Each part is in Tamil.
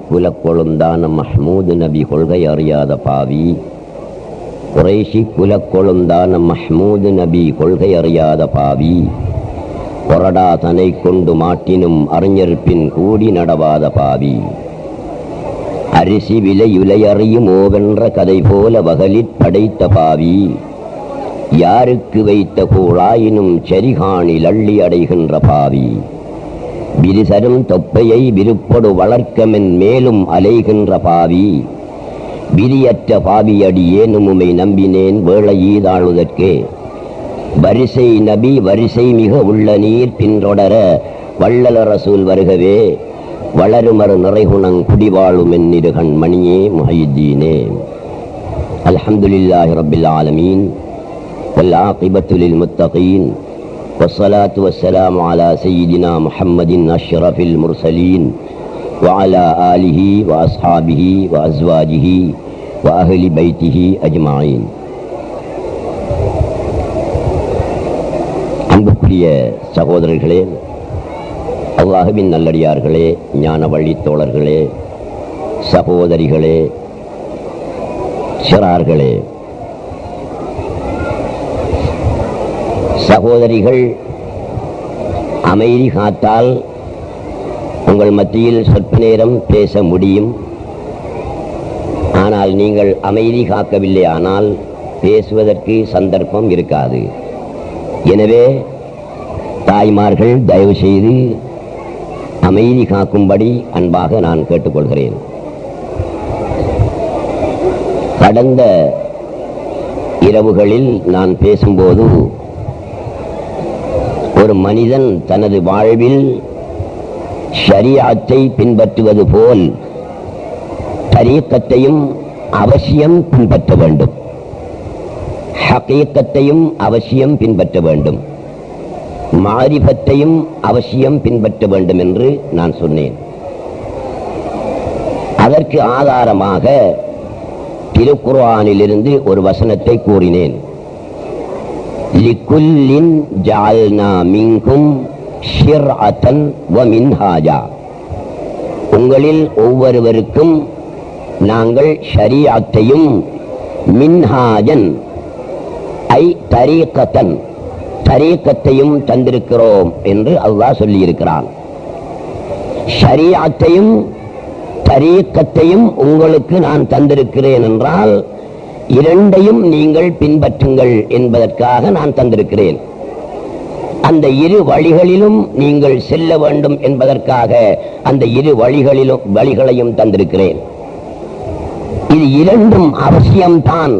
குலக்கொழுந்தான மஹ்மூது நபி கொள்கை அறியாத பாவி. குறைஷி குலக்கொழுந்தான மஹ்மூது நபி கொள்கை அறியாத பாவி. கொரடா தனை கொண்டு மாட்டினும் அறிஞர் பின் கூடி நடவாத பாவி. அரிசி விலையுலையறியும் ஓவென்ற கதை போல வகலிற் படைத்த பாவி. யாருக்கு வைத்த கூழாயினும் செரிகாணில் அள்ளி அடைகின்ற பாவி. விரிசரும் தொப்பையை விருப்பொடு வளர்க்கமென் மேலும் அலைகின்ற பாவி. விரியற்ற பாவியடி ஏனும் உமை நம்பினேன் வேளை ஈதாளுதற்கே. வரிசை நபி வரிசை மிக உள்ள நீர் பின்றொடர வள்ளல ரசூல் வருகவே. வளருமறு நிறைகுணங் குடிவாழும் என்னிருகண் மணியே முஹையீனே. அல்ஹம்துலில்லாஹி ரப்பில் ஆலமீன் வல் ஆகிபத்து லில் முத்தகீன் والصلاة والسلام على سيدنا محمد أشرف المرسلين وعلى آله وأصحابه وأزواجه وأهل بيته أجمعين. அன்புக்குரிய சகோதரர்களே, அல்லாஹ்வின் நல்லடியார்களே, ஞான வழி தோழர்களே, சகோதரிகளே, சிறார்களே, சகோதரிகள் அமைதி காத்தால் உங்கள் மத்தியில் சொற்ப நேரம் பேச முடியும். ஆனால் நீங்கள் அமைதி காக்கவில்லை, ஆனால் பேசுவதற்கு சந்தர்ப்பம் இருக்காது. எனவே தாய்மார்கள் தயவு செய்து அமைதி காக்கும்படி அன்பாக நான் கேட்டுக்கொள்கிறேன். கடந்த இரவுகளில் நான் பேசும்போது ஒரு மனிதன் தனது வாழ்வில் ஷரீஅத்தை பின்பற்றுவது போல் தரீக்கத்தையும் அவசியம் பின்பற்ற வேண்டும், ஹகீகத்தையும் அவசியம் பின்பற்ற வேண்டும், மாரிஃபத்தையும் அவசியம் பின்பற்ற வேண்டும் என்று நான் சொன்னேன். அதற்கு ஆதாரமாக திருக்குர்ஆனிலிருந்து ஒரு வசனத்தை கூறினேன். லிகுல்லின் ஜஅல்னா மின்கும் ஷிர்அத்தன் வ மின்ஹாஜா. உங்களில் ஒவ்வொருவருக்கும் நாங்கள் ஷரீஅத்தையும் மின்ஹாஜன் ஐ தரீகத்தன் தரீகத்தையும் தந்திருக்கிறோம் என்று அல்லாஹ் சொல்லியிருக்கிறான். ஷரீஅத்தையும் தரீகத்தையும் உங்களுக்கு நான் தந்திருக்கிறேன் என்றால் இரண்டையும் நீங்கள் பின்பற்றுங்கள் என்பதற்காக நான் தந்திருக்கிறேன். அந்த இரு வழிகளிலும் நீங்கள் செல்ல வேண்டும் என்பதற்காக அந்த இரு வழிகளையும் தந்திருக்கிறேன். இது இரண்டும் அவசியம்தான்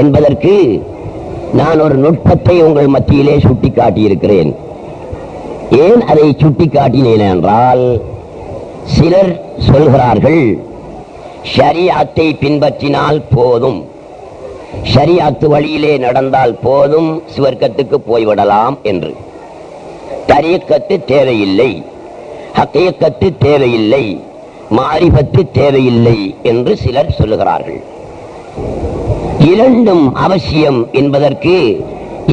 என்பதற்கு நான் ஒரு நுட்பத்தை உங்கள் மத்தியிலே சுட்டிக்காட்டியிருக்கிறேன். ஏன் அதை சுட்டிக்காட்டினேன் என்றால், சிலர் சொல்கிறார்கள் ஷரீஅத்தை பின்பற்றினால் போதும், ஷரீஅத்து வழியிலே நடந்தால் போதும், சுவர்க்கத்துக்கு போய்விடலாம் என்று. தரீக்கத்து தேவையில்லை, ஹகீகத்து தேவையில்லை, மாரிஃபத்து தேவையில்லை என்று சிலர் சொல்லுகிறார்கள். இரண்டும் அவசியம் என்பதற்கு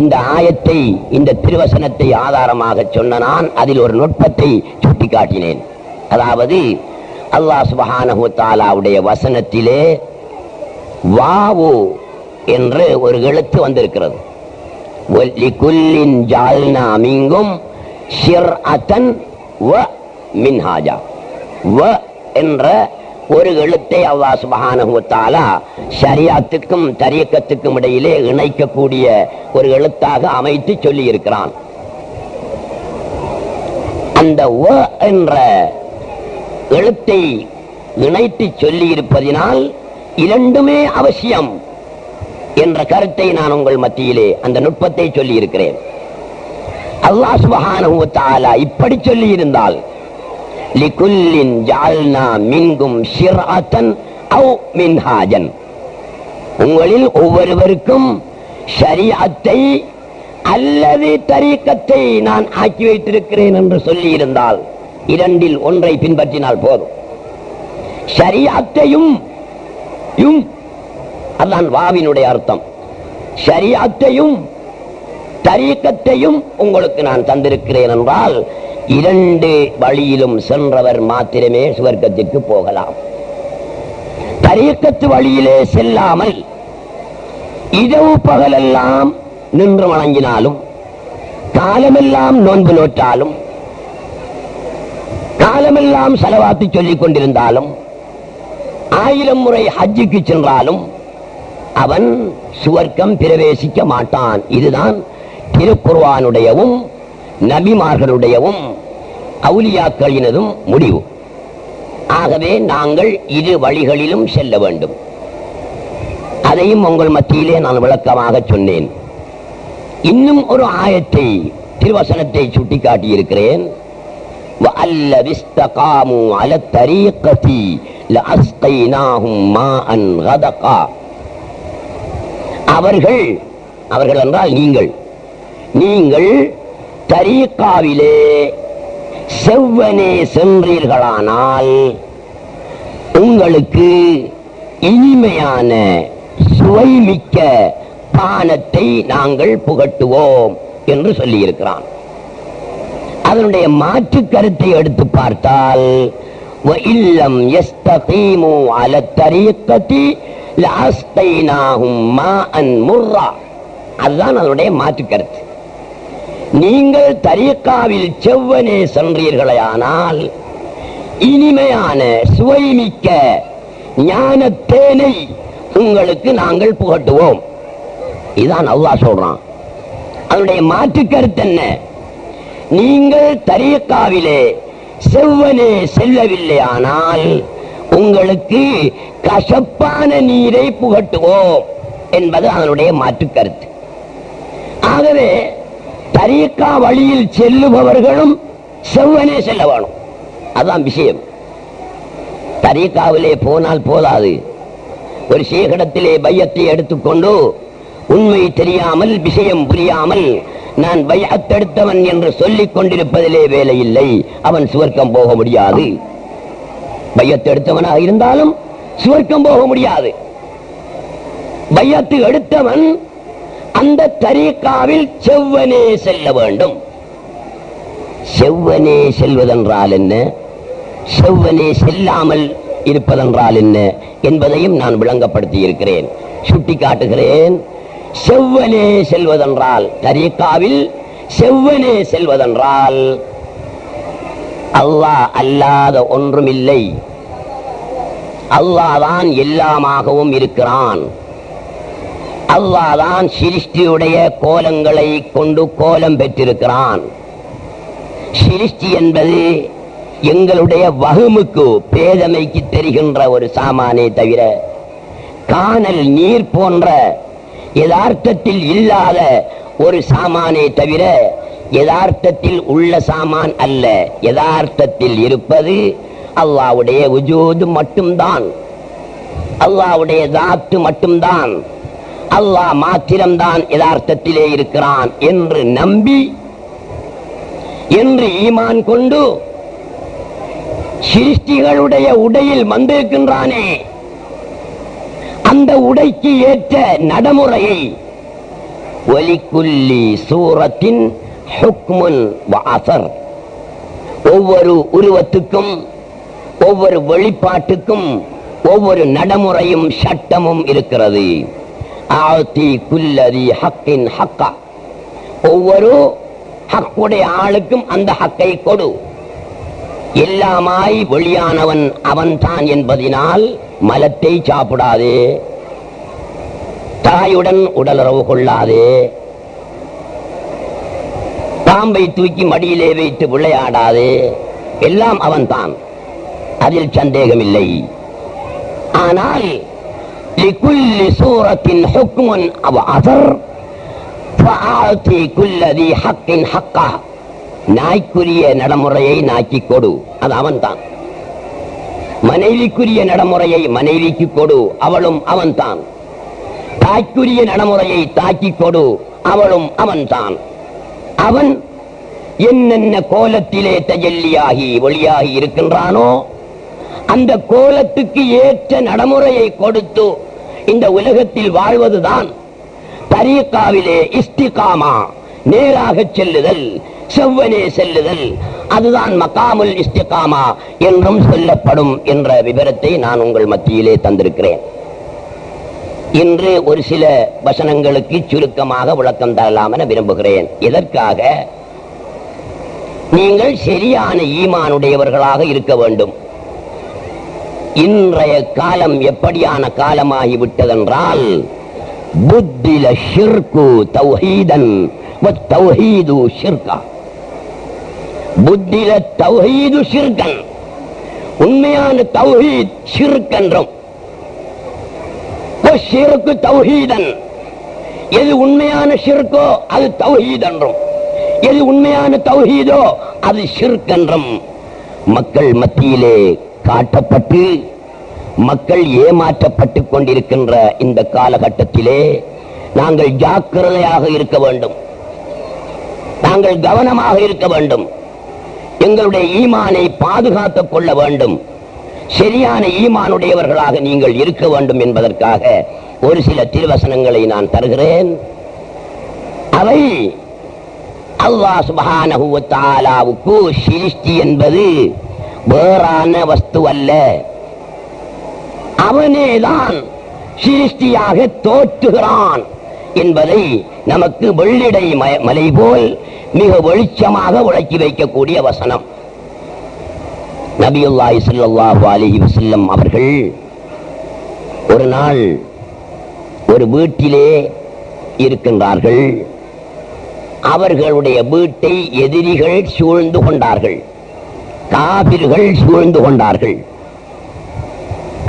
இந்த ஆயத்தை, இந்த திருவசனத்தை ஆதாரமாக சொன்ன நான் அதில் ஒரு நுட்பத்தை சுட்டிக்காட்டினேன். அதாவது அல்லாஹ் சுப்ஹானஹு வ தஆலாவுடைய வசனத்திலே வாவு என்று ஒரு எழுத்து வந்திருக்கிறது. லிகுல்லின் ஜஅல்னா மின்கும் ஷிர்அத்தன் வ மின்ஹாஜா. வ என்ற ஒரு எழுத்தை அல்லாஹ் சுப்ஹானஹு வ தஆலா ஷரீஅத்துக்கும் தரீக்கத்துக்கும் இடையிலே இணைக்கக்கூடிய ஒரு எழுத்தாக அமைத்து சொல்லி இருக்கிறான். அந்த வ என்ற எழுத்தை இணைத்து சொல்லி இருப்பதினால் இரண்டுமே அவசியம் என்ற கருத்தை நான் உங்கள் மத்தியிலே அந்த நுட்பத்தை சொல்லி இருக்கிறேன். அல்லாஹ் சுப்ஹானஹு வ தஆலா இப்படி சொல்லி இருந்தால் லிகுல்லின் ஜஅல்னா மின்கும் ஷிர்அத்தன் அவ் மின்ஹாஜன், உங்களில் ஒவ்வொருவருக்கும் ஷரீஅத்தை அல்லது தரீக்கத்தை நான் ஆக்கி வைத்திருக்கிறேன் என்று சொல்லி இருந்தால் இரண்டில் ஒன்றை பின்பற்றினால் போதும். ஷரீஅத்தையும் அதான் வாவினுடைய அர்த்தம். ஷரீஅத்தையும் தரீக்கத்தையும் உங்களுக்கு நான் தந்திருக்கிறேன் என்றால் இரண்டு வழியிலும் சென்றவர் மாத்திரமே சுவர்க்கத்திற்கு போகலாம். தரீக்கத்து வழியிலே செல்லாமல் இரவு பகலெல்லாம் நின்று வணங்கினாலும், காலமெல்லாம் நோன்பு நோற்றாலும், காலமெல்லாம் ஸலவாத்து சொல்லிக் கொண்டிருந்தாலும், 1000 முறை ஹஜ்ஜுக்கு சென்றாலும் அவன் சுவர்க்கம் பிரவேசிக்க மாட்டான். இதுதான் திருக்குர்ஆனுடையவும் நபிமார்களுடையவும் அவுலியாக்களினதும் முடிவு. ஆகவே நாங்கள் இரு வழிகளிலும் செல்ல வேண்டும். அதையும் உங்கள் மத்தியிலே நான் விளக்கமாக சொன்னேன். இன்னும் ஒரு ஆயத்தை, திருவசனத்தை சுட்டிக்காட்டியிருக்கிறேன். அவர்கள் என்றால் நீங்கள் தரீக்காவிலே செவ்வனே சென்றீர்களானால் உங்களுக்கு இனிமையான சுவைமிக்க பானத்தை நாங்கள் புகட்டுவோம் என்று சொல்லியிருக்கிறான். அதனுடைய மாற்று கருத்தை எடுத்து பார்த்தால், அதுதான் அதனுடைய மாற்று கருத்து. நீங்கள் தரீக்காவில் செவ்வனே சென்றீர்களானால் இனிமையான சுவைமிக்க ஞான தேனை உங்களுக்கு நாங்கள் புகட்டுவோம். இதுதான் அல்லாஹ் சொல்றான். அதனுடைய மாற்று கருத்து என்ன? நீங்கள் தரீக்காவிலே செவ்வனே செல்லவில்லையானால் உங்களுக்கு கசப்பான நீரை புகட்டுவோம் என்பது அதனுடைய மாற்று கருத்து. ஆகவே தரீக்கா வழியில் செல்லுபவர்களும் செவ்வனே செல்ல வேணும். அதான் விஷயம். தரீக்காவிலே போனால் போதாது. ஒரு சேகடத்திலே பையத்தை எடுத்துக்கொண்டு உண்மை தெரியாமல், விஷயம் புரியாமல் நான் பையத்தெடுத்தவன் என்று சொல்லிக் கொண்டிருப்பதிலே வேலையில்லை. அவன் சுவர்க்கம் போக முடியாது. பையத்தெடுத்தவனாக இருந்தாலும் சுவர்க்கம் போக முடியாது. பையத்து எடுத்தவன் அந்த தரீக்காவில் செவ்வனே செல்ல வேண்டும். செவ்வனே செல்வதென்றால் என்ன, செவ்வனே செல்லாமல் இருப்பதென்றால் என்ன என்பதையும் நான் விளங்கப்படுத்தி இருக்கிறேன், சுட்டி காட்டுகிறேன். செவ்வனே செல்வதென்றால், தரீக்காவில் செவ்வனே செல்வதென்றால் அல்லாஹ் அல்லாத ஒன்றுமில்லை. அல்லாஹ் தான் எல்லாமாகவும் இருக்கிறான். அல்லாஹ் தான் சிருஷ்டியுடைய கோலங்களை கொண்டு கோலம் பெற்றிருக்கிறான். சிருஷ்டி என்பது எங்களுடைய வகுமுக்கு, பேதமைக்கு தெரிகின்ற ஒரு சாமானே தவிர, காணல் நீர் போன்ற யதார்த்தத்தில் இல்லாத ஒரு சாமானே தவிர யதார்த்தத்தில் உள்ள சாமான் அல்ல. யதார்த்தத்தில் இருப்பது அல்லாஹ்வுடைய வஜூத் மட்டும்தான், அல்லாஹ்வுடைய தாத்து மட்டும்தான். அல்லாஹ் மாத்திரம்தான் யதார்த்தத்திலே இருக்கிறான் என்று நம்பி, என்று ஈமான் கொண்டு சிருஷ்டிகளுடைய உடையில் வந்திருக்கின்றானே, அந்த உடைக்கு ஏற்ற நடைமுறையை வலிக்குல்லி சூரத்தின் ஹுக்முன் வ அஸர், ஒவ்வொரு உருவத்துக்கும் ஒவ்வொரு வெளிப்பாட்டுக்கும் ஒவ்வொரு நடைமுறையும் சட்டமும் இருக்கிறது. ஆதி குல்லதி ஹக்கின் ஹக்கா, ஒவ்வொரு ஹக்குடைய ஆளுக்கும் அந்த ஹக்கை கொடு. எல்லாமாய் வெளியானவன் அவன் தான் என்பதினால் மலத்தை சாப்பிடாதே, தாயுடன் உடலுறவு கொள்ளாதே, பாம்பை தூக்கி மடியிலே வைத்து விளையாடாதே. எல்லாம் அவன் தான், அதில் சந்தேகமில்லை. ஆனால் லிகுல்லி சூரத்தின் ஹுக்முன் வ அஸர் ஃபஆதி குல்லதி ஹக்கின் ஹக்கா, நாய்க்குரிய நடைமுறையை நாய்க்கு கொடு, அது அவன் தான். மனைவிக்குரிய நடைமுறையை மனைவிக்கு கொடு, அவளும் அவன் தான். தாய்க்குரிய நடைமுறையை தாக்கி கொடு, அவளும் அவன் தான். அவன் என்னென்ன கோலத்திலே தஜல்லியாகி ஒளியாகி இருக்கின்றானோ அந்த கோலத்துக்கு ஏற்ற நடைமுறையை கொடுத்து இந்த உலகத்தில் வாழ்வதுதான் தரீக்காவிலே இஸ்திகாமா, நேராக செல்லுதல், செவ்வனே செல்லுதல், அதுதான் மகாமுல் இஸ்திகாமா என்றும் சொல்லப்படும் என்ற விவரத்தை நான் உங்கள் மத்தியிலே தந்திருக்கிறேன். இன்று ஒரு சில வசனங்களுக்கு சுருக்கமாக விளக்கம் தரலாம் என விரும்புகிறேன். இதற்காக நீங்கள் சரியான ஈமானுடையவர்களாக இருக்க வேண்டும். இன்றைய காலம் எப்படியான காலமாகிவிட்டதென்றால், புத்தில ஷிர்கு தௌஹீதன் வ தௌஹீது ஷிர்கா. புத்தில தௌஹீது ஷிர்கன், உண்மையான தௌஹீத் ஷிர்க் என்றும், ஷிர்கு தௌஹீதன், எது உண்மையான ஷிர்கோ அது தௌஹீத் என்றும், எது உண்மையான தௌஹீதோ அது ஷிர்க் என்றும் மக்கள் மத்தியிலே காட்டப்பட்டு மக்கள் ஏமாற்றப்பட்டு கொண்டிருக்கின்ற இந்த காலகட்டத்திலே நாங்கள் ஜாக்கிரதையாக இருக்க வேண்டும். நாங்கள் கவனமாக இருக்க வேண்டும். எங்களுடைய ஈமானை பாதுகாத்துக் கொள்ள வேண்டும். சரியான ஈமானுடையவர்களாக நீங்கள் இருக்க வேண்டும் என்பதற்காக ஒரு சில திருவசனங்களை நான் தருகிறேன். அவை அல்லாஹ் சுப்ஹானஹு வ தஆலாவுக்கு சிருஷ்டி என்பது வேறான வஸ்து அல்ல, அவனேதான் சிருஷ்டியாக தோற்றுகிறான் என்பதை நமக்கு வெள்ளிடை மலை போல் மிக வெளிச்சமாக விளக்கி வைக்கக்கூடிய வசனம். நபியுல்லாஹி ஸல்லல்லாஹு அலைஹி வஸல்லம் அவர்கள் ஒரு நாள் ஒரு வீட்டிலே இருக்கின்றார்கள். அவர்களுடைய வீட்டை எதிரிகள் சூழ்ந்து கொண்டார்கள், காபிர்கள் சூழ்ந்து கொண்டார்கள்.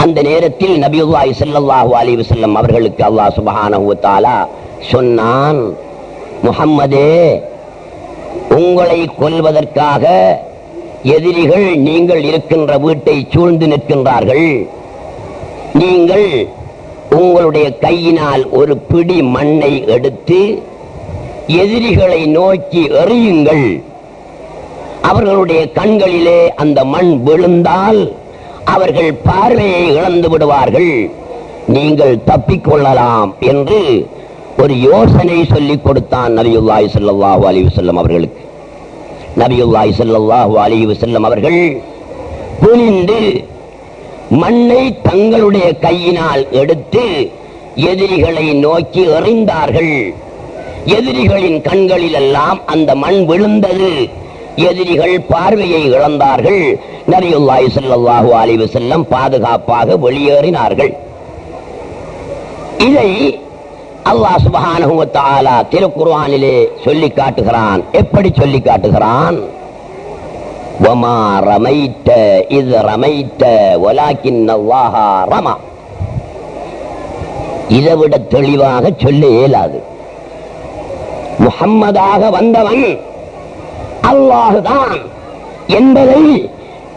அந்த நேரத்தில் நபியுல்லாஹி ஸல்லல்லாஹு அலைஹி வஸல்லம் அவர்களுக்கு அல்லாஹ் சுப்ஹானஹு வ தஆலா சொன்னான், முஹம்மதே, உங்களை கொல்வதற்காக எதிரிகள் நீங்கள் இருக்கின்ற வீட்டை சூழ்ந்து நிற்கின்றார்கள். நீங்கள் உங்களுடைய கையினால் ஒரு பிடி மண்ணை எடுத்து எதிரிகளை நோக்கி எறியுங்கள். அவர்களுடைய கண்களிலே அந்த மண் விழுந்தால் அவர்கள் பார்வையை இழந்து விடுவார்கள், நீங்கள் தப்பிக்கொள்ளலாம் என்று ஒரு யோசனை சொல்லிக் கொடுத்தான் நபியுல்லாஹி ஸல்லல்லாஹு அலைஹி வஸல்லம் அவர்களுக்கு. நபியுல்லாஹி ஸல்லல்லாஹு அலைஹி வஸல்லம் அவர்கள் குனிந்து மண்ணை தங்களுடைய கையினால் எடுத்து எதிரிகளை நோக்கி எறிந்தார்கள். எதிரிகளின் கண்களில் எல்லாம் அந்த மண் விழுந்தது. எதிரிகள் பார்வையை இழந்தார்கள். நபியுல்லாஹி ஸல்லல்லாஹு அலைஹி வஸல்லம் பாதுகாப்பாக வெளியேறினார்கள். இதை அல்லாஹ் சுப்ஹானஹு வ தஆலா திருக்குர்ஆனிலே சொல்லி காட்டுகிறான். எப்படி சொல்லி காட்டுகிறான்? வமா ரமைத்த இஸ் ரமைத்த வலாக்கின்னல்லாஹ ரமா. இதைவிட தெளிவாக சொல்ல இயலாது. முஹம்மதாக வந்தவன் அல்லாஹ்தான் என்பதை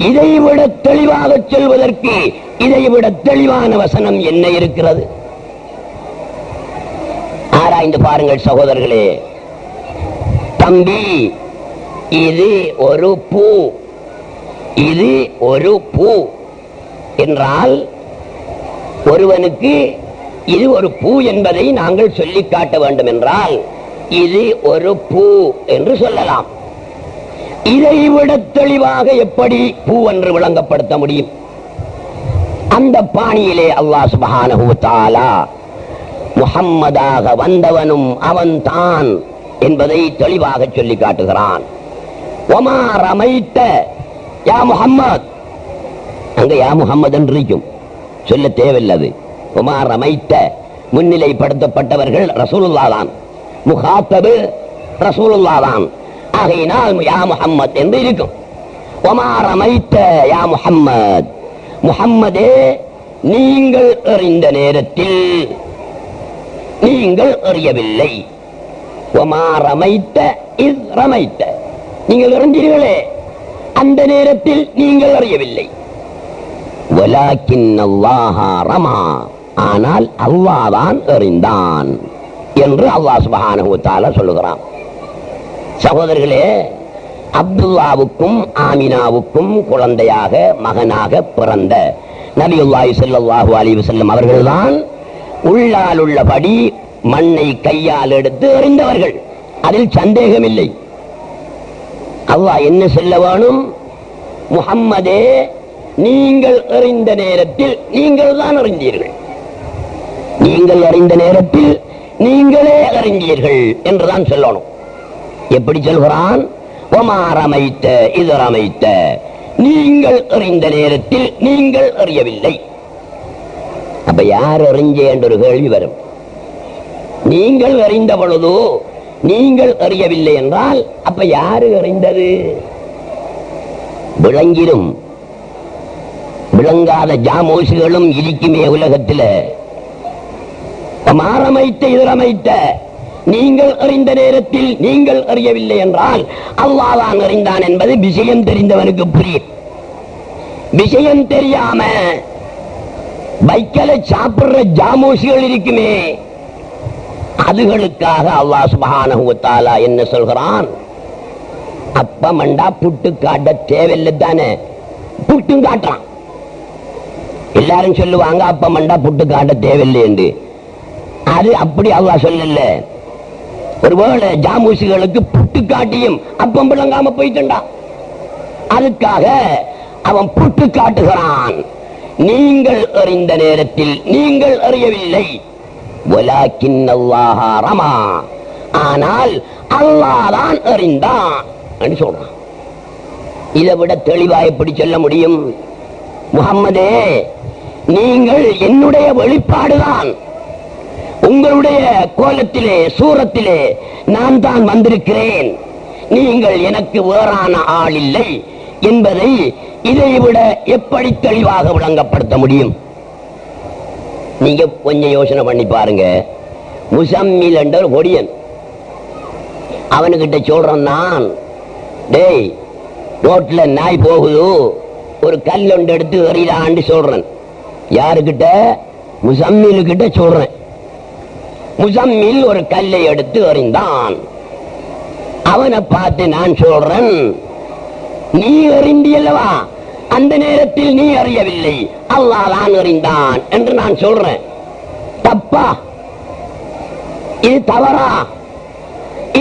இதைவிட தெளிவாக சொல்வதற்கு இதைவிட தெளிவான வசனம் என்ன இருக்கிறது? ஆராய்ந்து பாருங்கள் சகோதரர்களே. தம்பி, இது ஒரு பூ, இது ஒரு பூ என்றால் ஒருவனுக்கு இது ஒரு பூ என்பதை நாங்கள் சொல்லிக் காட்ட வேண்டும் என்றால் இது ஒரு பூ என்று சொல்லலாம். இதைவிட தெளிவாக எப்படி பூ என்று விளங்கப்படுத்த முடியும்? அந்த பாணியிலே அல்லாஹ் சுப்ஹானஹு வ தஆலா முஹம்மதாக வந்தவனும் அவன் தான் என்பதை தெளிவாக சொல்லி காட்டுகிறான். வமா ரமைத்த யா முஹம்மத், அங்க யா முஹம்மது என்று இருக்கும், சொல்ல தேவையில்லது. வமா ரமைத்த முன்னிலைப்படுத்தப்பட்டவர்கள் ரசூலுல்லாஹ் தான், முகாத்தபு ரசூலுல்லாஹ் தான். ஆகையினால் யா முஹம்மத் என்று இருக்கும். வமா ரமைத்த யா முஹம்மத், முஹம்மதே, நீங்கள் எறிந்த நேரத்தில் நீங்கள் எறியவில்லை. வமா ரமைத்த இஸ் ரமைத்த, நீங்கள் எறிந்தீர்களே அந்த நேரத்தில் நீங்கள் எறியவில்லை. வலாக்கின்னல்லாஹ ரமா, ஆனால் அல்லாஹ் தான் எறிந்தான் என்று அல்லாஹ் சுப்ஹானஹு வ தஆலா சொல்லுகிறான். சகோதரர்களே, அப்துல்லாவுக்கும் ஆமினாவுக்கும் குழந்தையாக மகனாக பிறந்த நபியுல்லாஹி ஸல்லல்லாஹு அலைஹி வஸல்லம் அவர்கள்தான் உள்ளால் உள்ளபடி மண்ணை கையால் எடுத்து எறிந்தவர்கள். அதில் சந்தேகமில்லை. அல்லாஹ் என்ன சொல்ல வேணும்? முஹம்மதே, நீங்கள் அறிந்த நேரத்தில் நீங்கள் தான் அறிந்தீர்கள், நீங்கள் அறிந்த நேரத்தில் நீங்களே அறிந்தீர்கள் என்றுதான் சொல்லணும். எப்படி சொல்கிறான்? ஒமா ரமைத்த இது ரமைத்த, நீங்கள் அறிந்த நேரத்தில் நீங்கள் அறியவில்லை. அப்ப யார் அறிஞ்ச என்ற ஒரு கேள்வி வரும். நீங்கள் அறிந்த பொழுதோ நீங்கள் அறியவில்லை என்றால் அப்ப யாரு அறிந்தது? விளங்கிடும். விளங்காத ஜாமோசுகளும் இருக்குமே உலகத்தில். மாறமைத்த இதரமைத்த, நீங்கள் அறிந்த நேரத்தில் நீங்கள் அறியவில்லை என்றால் அல்லாஹ் தான் அறிந்தான் என்பது விஷயம் தெரிந்தவனுக்கு புரியும். விஷயம் தெரியாம வைக்கல சாப்பிடுற ஜாமோசிகள் இருக்குமே, அதுகளுக்காக அல்லாஹ் சுப்ஹானஹு வ தஆலா என்ன சொல்கிறான்? அப்ப மண்டா புட்டு காட்ட தேவையில்லை தானே, புட்டும் காட்டுறான். எல்லாரும் சொல்லுவாங்க அப்ப மண்டா புட்டு காட்ட தேவையில்லை என்று. அது அப்படி அல்லாஹ் சொல்லல. ஒருவேளை ஜாமூசிகளுக்கு புட்டு காட்டியும் அப்பம் விளங்காம போயிட்டா, அதுக்காக அவன் புட்டு காட்டுகிறான். நீங்கள் அறிந்த நேரத்தில் நீங்கள் அறியவில்லை. வலாக்கின் அல்லாஹ் ரமா, ஆனால் அல்லாஹ் தான் அறிந்தான் என்று சொல்றான். இதை விட தெளிவா எப்படி சொல்ல முடியும்? முஹம்மதே, நீங்கள் என்னுடைய வெளிப்பாடுதான், உங்களுடைய கோலத்திலே சூரத்திலே நான் தான் வந்திருக்கிறேன், நீங்கள் எனக்கு வேறான ஆள் இல்லை என்பதை இதைவிட எப்படி தெளிவாக விளங்கப்படுத்த முடியும்? நீங்க கொஞ்சம் யோசனை பண்ணி பாருங்க. முசம்மில் என்ற ஒரு கொடியன், அவனுக்கிட்ட சொல்றான், நான் டேய் ரோட்ல நாய் போகுது, ஒரு கல் ஒன்று எடுத்து எறிடான்னு சொல்றேன். யாருக்கிட்ட? முசம்மிலுக்கிட்ட சொல்றேன். முசம்மில் ஒரு கல்லை எடுத்து எறிந்தான். அவனை பார்த்து நான் சொல்றேன், நீ அறிந்தியல்லவா, அந்த நேரத்தில் நீ அறியவில்லை, அல்லாஹ் தான் அறிந்தான் என்று நான் சொல்றேன். தப்பா? இது தவறா?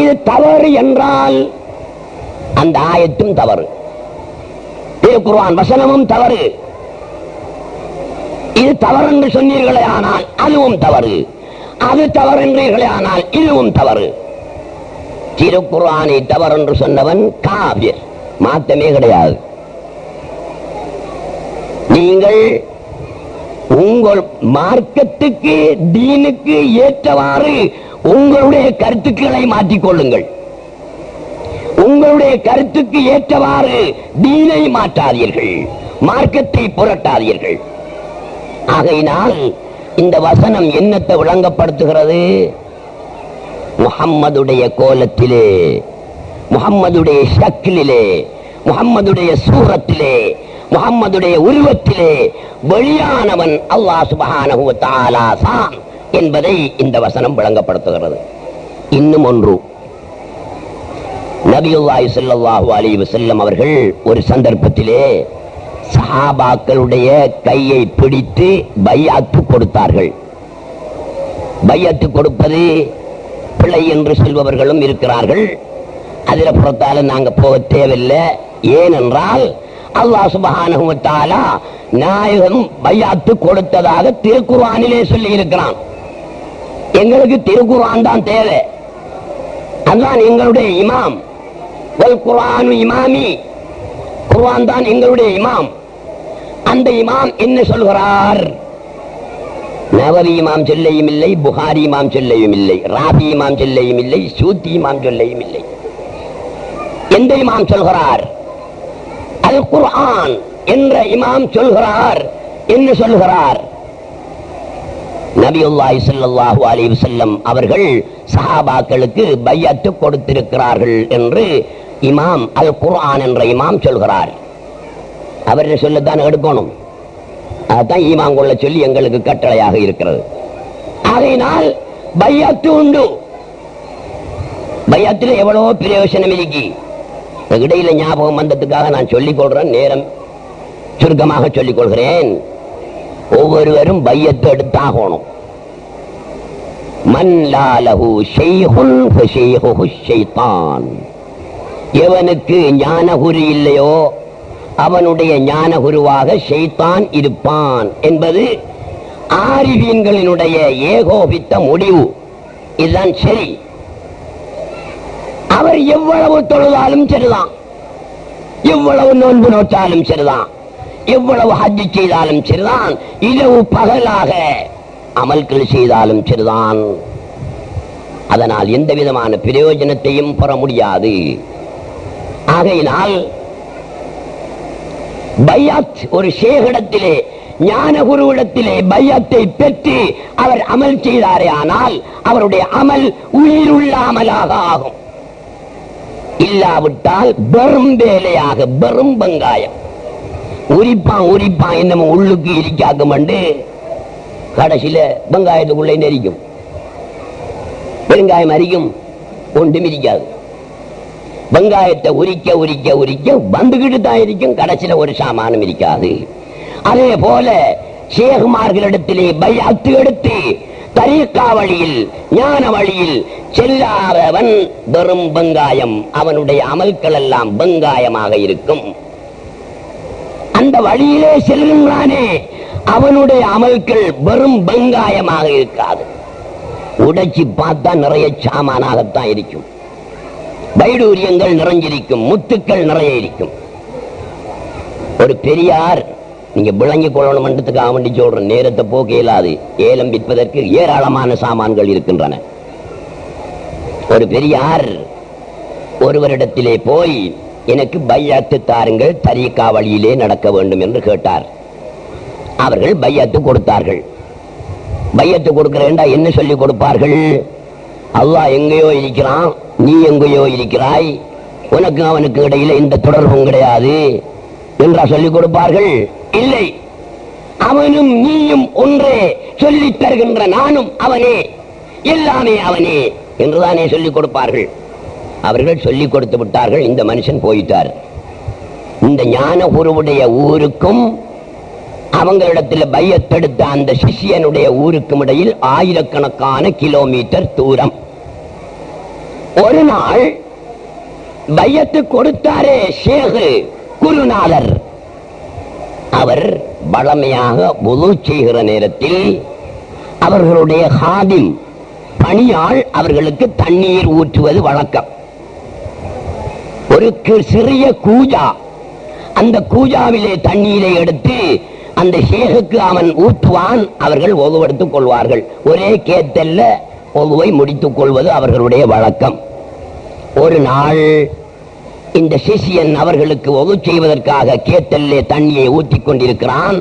இது தவறு என்றால் அந்த ஆயத்தும் தவறு, திருக்குர்ஆன் வசனமும் தவறு. இது தவறு என்று சொன்னீர்களே ஆனால் அதுவும் தவறு, அது தவறு என்றீர்களே ஆனால் இதுவும் தவறு. திருக்குர்ஆனை தவறு என்று சொன்னவன் காபிர், மாற்றமே கிடையாது. நீங்கள் உங்கள் மார்க்கத்துக்கு தீனுக்கு ஏற்றவாறு உங்களுடைய கருத்துக்களை மாற்றிக்கொள்ளுங்கள். உங்களுடைய கருத்துக்கு ஏற்றவாறு தீனை மாற்றாதீர்கள், மார்க்கத்தை புரட்டாதீர்கள். ஆகையினால் இந்த வசனம் என்னத்தை விளங்கப்படுத்துகிறது? முஹம்மதுடைய கோலத்திலே, முஹம்மதுடைய ஷக்லிலே, முஹம்மதுடைய சூரத்திலே, முஹம்மதுடைய உருவத்திலே வெளியானவன் அல்லாஹ் சுப்ஹானஹு வ தஆலா தான் என்பதை இந்த வசனம் விளங்கப்படுத்துகிறது. இன்னும் ஒன்று, நபியுல்லாஹி ஸல்லல்லாஹு அலைஹி வஸல்லம் அவர்கள் ஒரு சந்தர்ப்பத்திலே சஹாபாக்களுடைய கையை பிடித்து பைஅத்து கொடுத்தார்கள். பைஅத்து கொடுப்பது பிழை என்று சொல்பவர்களும் இருக்கிறார்கள். அதில் புறத்தால நாங்க போக தேவையில்லை. ஏனென்றால் அல்லாஹ் சுப்ஹானஹு வ தஆலா நாயகம் பைஅத்து கொடுத்ததாக திருக்குர்ஆனிலே சொல்லி இருக்கிறான். எங்களுக்கு திருக்குர்ஆன் தான் தேவை, அதுதான் எங்களுடைய இமாம். வல் குர்ஆனு இமாமி, குர்ஆன் தான் எங்களுடைய இமாம். அந்த இமாம் என்ன சொல்கிறார்? நவவி இமாம் சொல்லையும் இல்லை, புகாரி இமாம் சொல்லையும் இல்லை, ராபி இமாம் சொல்லையும் இல்லை, சூத்தி இமாம் சொல்லையும் இல்லை. எந்த இமாம் சொல்கிறார்? அல் குர்ஆன் என்ற இமாம் சொல்கிறார். என்ன சொல்கிறார்? நபியுல்லாஹி ஸல்லல்லாஹு அலைஹி வஸல்லம் அவர்கள் சஹாபாக்களுக்கு பைஅத்து கொடுத்திருக்கிறார்கள் என்று இமாம் அல் குர்ஆன் என்ற இமாம் சொல்கிறார். அவரை சொல்லத்தான் எடுக்கணும். அதான் ஈமான் கொள்ள சொல்லி எங்களுக்கு கட்டளையாக இருக்கிறது. ஆகையினால் பைஅத்து உண்டு. பைஅத்தில் எவ்வளவோ பிரயோசனம் இருக்கு. இடையில ஞாபகம் வந்ததுக்காக நான் சொல்லிக் கொள்றேன், நேரம் சுருக்கமாக சொல்லிக் கொள்கிறேன். ஒவ்வொருவரும் பைஅத்து எடுத்தாகணும். மன் லா லஹு ஷைஹுன் ஃபஷைஹுஹு ஷைத்தான். எவனுக்கு ஞானகுரு இல்லையோ அவனுடைய ஞானகுருவாக ஷைத்தான் இருப்பான் என்பது ஆரிஃபீன்களினுடைய ஏகோபித்த முடிவு. இதுதான் சரி. அவர் எவ்வளவு தொழுதாலும் சரிதான், எவ்வளவு நோன்பு நோட்டாலும் சரிதான், எவ்வளவு ஹஜ் செய்தாலும் சரிதான், இரவு பகலாக அமல்கள் செய்தாலும் சரிதான், அதனால் எந்த விதமான பிரயோஜனத்தையும் பெற முடியாது. ஆகையினால் பையாத் ஒரு ஷேகிடத்திலே ஞான குருவிடத்திலே பையத்தை பெற்று அவர் அமல் செய்தாரே ஆனால் அவருடைய அமல் உயிருள்ள அமலாக ஆகும். இல்லாவிட்டால் பெரும் வேலையாக, பெரும் வெங்காயம் உரிப்பான் என்னமோ உள்ளுக்கு இருக்காக்கும் என்று கடைசியில வெங்காயத்துக்குள்ளே நெரிக்கும். பெருங்காயம் அரிக்கும், ஒன்றும் இருக்காது. வெங்காயத்தை உரிக்க உரிக்க உரிக்க வந்துகிட்டு தான் இருக்கும், கடைசியில ஒரு சாமானும் இருக்காது. அதே போல ஷேகுமார்களிடத்திலே பைஅத்து எடுத்து தரீக்கா வழியில் ஞான வழியில் செல்லாதவன் வெறும் வெங்காயம், அவனுடைய அமல்கள் எல்லாம் வெங்காயமாக இருக்கும். அந்த வழியிலே செல்கின்றானே அவனுடைய அமல்கள் வெறும் வெங்காயமாக இருக்காது. உடைச்சி பார்த்தா நிறைய சாமானாகத்தான் இருக்கும், வைடூரியங்கள் நிறைஞ்சிருக்கும், முத்துக்கள் நிறைய இருக்கும். ஒரு பெரியார், நீங்க விளங்கி கொள்ளணும்ன்றதுக்காக வேண்டி சொல்ற, நேரத்தை போக்க இயலாது, ஏலம் விற்பதற்கு ஏராளமான சாமான்கள் இருக்கின்றன. ஒரு பெரியார் ஒருவரிடத்திலே போய் எனக்கு பையத்து தாருங்கள், தரீக்கா வழியிலே நடக்க வேண்டும் என்று கேட்டார். அவர்கள் பையத்து கொடுத்தார்கள். பையத்து கொடுக்கிறேன்டா என்ன சொல்லி கொடுப்பார்கள்? அல்லாஹ் எங்கேயோ இருக்கிறான், நீ எங்கேயோ இருக்கிறாய், உனக்கு அவனுக்கு இடையில இந்த தொடர்பும் கிடையாது என்றா சொல்லிக் கொடுப்பார்கள்? இல்லை, அவனும் நீயும் ஒன்றே, சொல்லித் தருகின்ற நானும் அவனே, எல்லாமே அவனே என்றுதானே சொல்லிக் கொடுப்பார்கள். அவர்கள் சொல்லிக் கொடுத்து விட்டார்கள். இந்த மனுஷன் போயிட்டார். இந்த ஞான குருவுடைய ஊருக்கும் அவங்களிடத்தில் பையத்தெடுத்த அந்த சிஷியனுடைய ஊருக்கும் இடையில் ஆயிரக்கணக்கான கிலோமீட்டர் தூரம். ஒரு நாள் பையத்து கொடுத்தாரே ஷேகு குருநாதர், அவர் வளமையாக வுது செய்கிற நேரத்தில் அவர்களுடைய ஹாதிம் பணியாள் அவர்களுக்கு தண்ணீர் ஊற்றுவது வழக்கம். ஒரு சிறிய கூஜா, அந்த கூஜாவிலே தண்ணீரை எடுத்து அந்த ஷேகுக்கு அவன் ஊற்றுவான். அவர்கள் ஒதுவெடுத்துக் கொள்வார்கள். ஒரே கேத்தல்ல ஒதுவை முடித்துக் கொள்வது அவர்களுடைய வழக்கம். ஒரு நாள் இந்த சிஷியன் அவர்களுக்கு ஒது செய்வதற்காக கேத்தல்லே தண்ணியை ஊற்றிக் கொண்டிருக்கிறான்.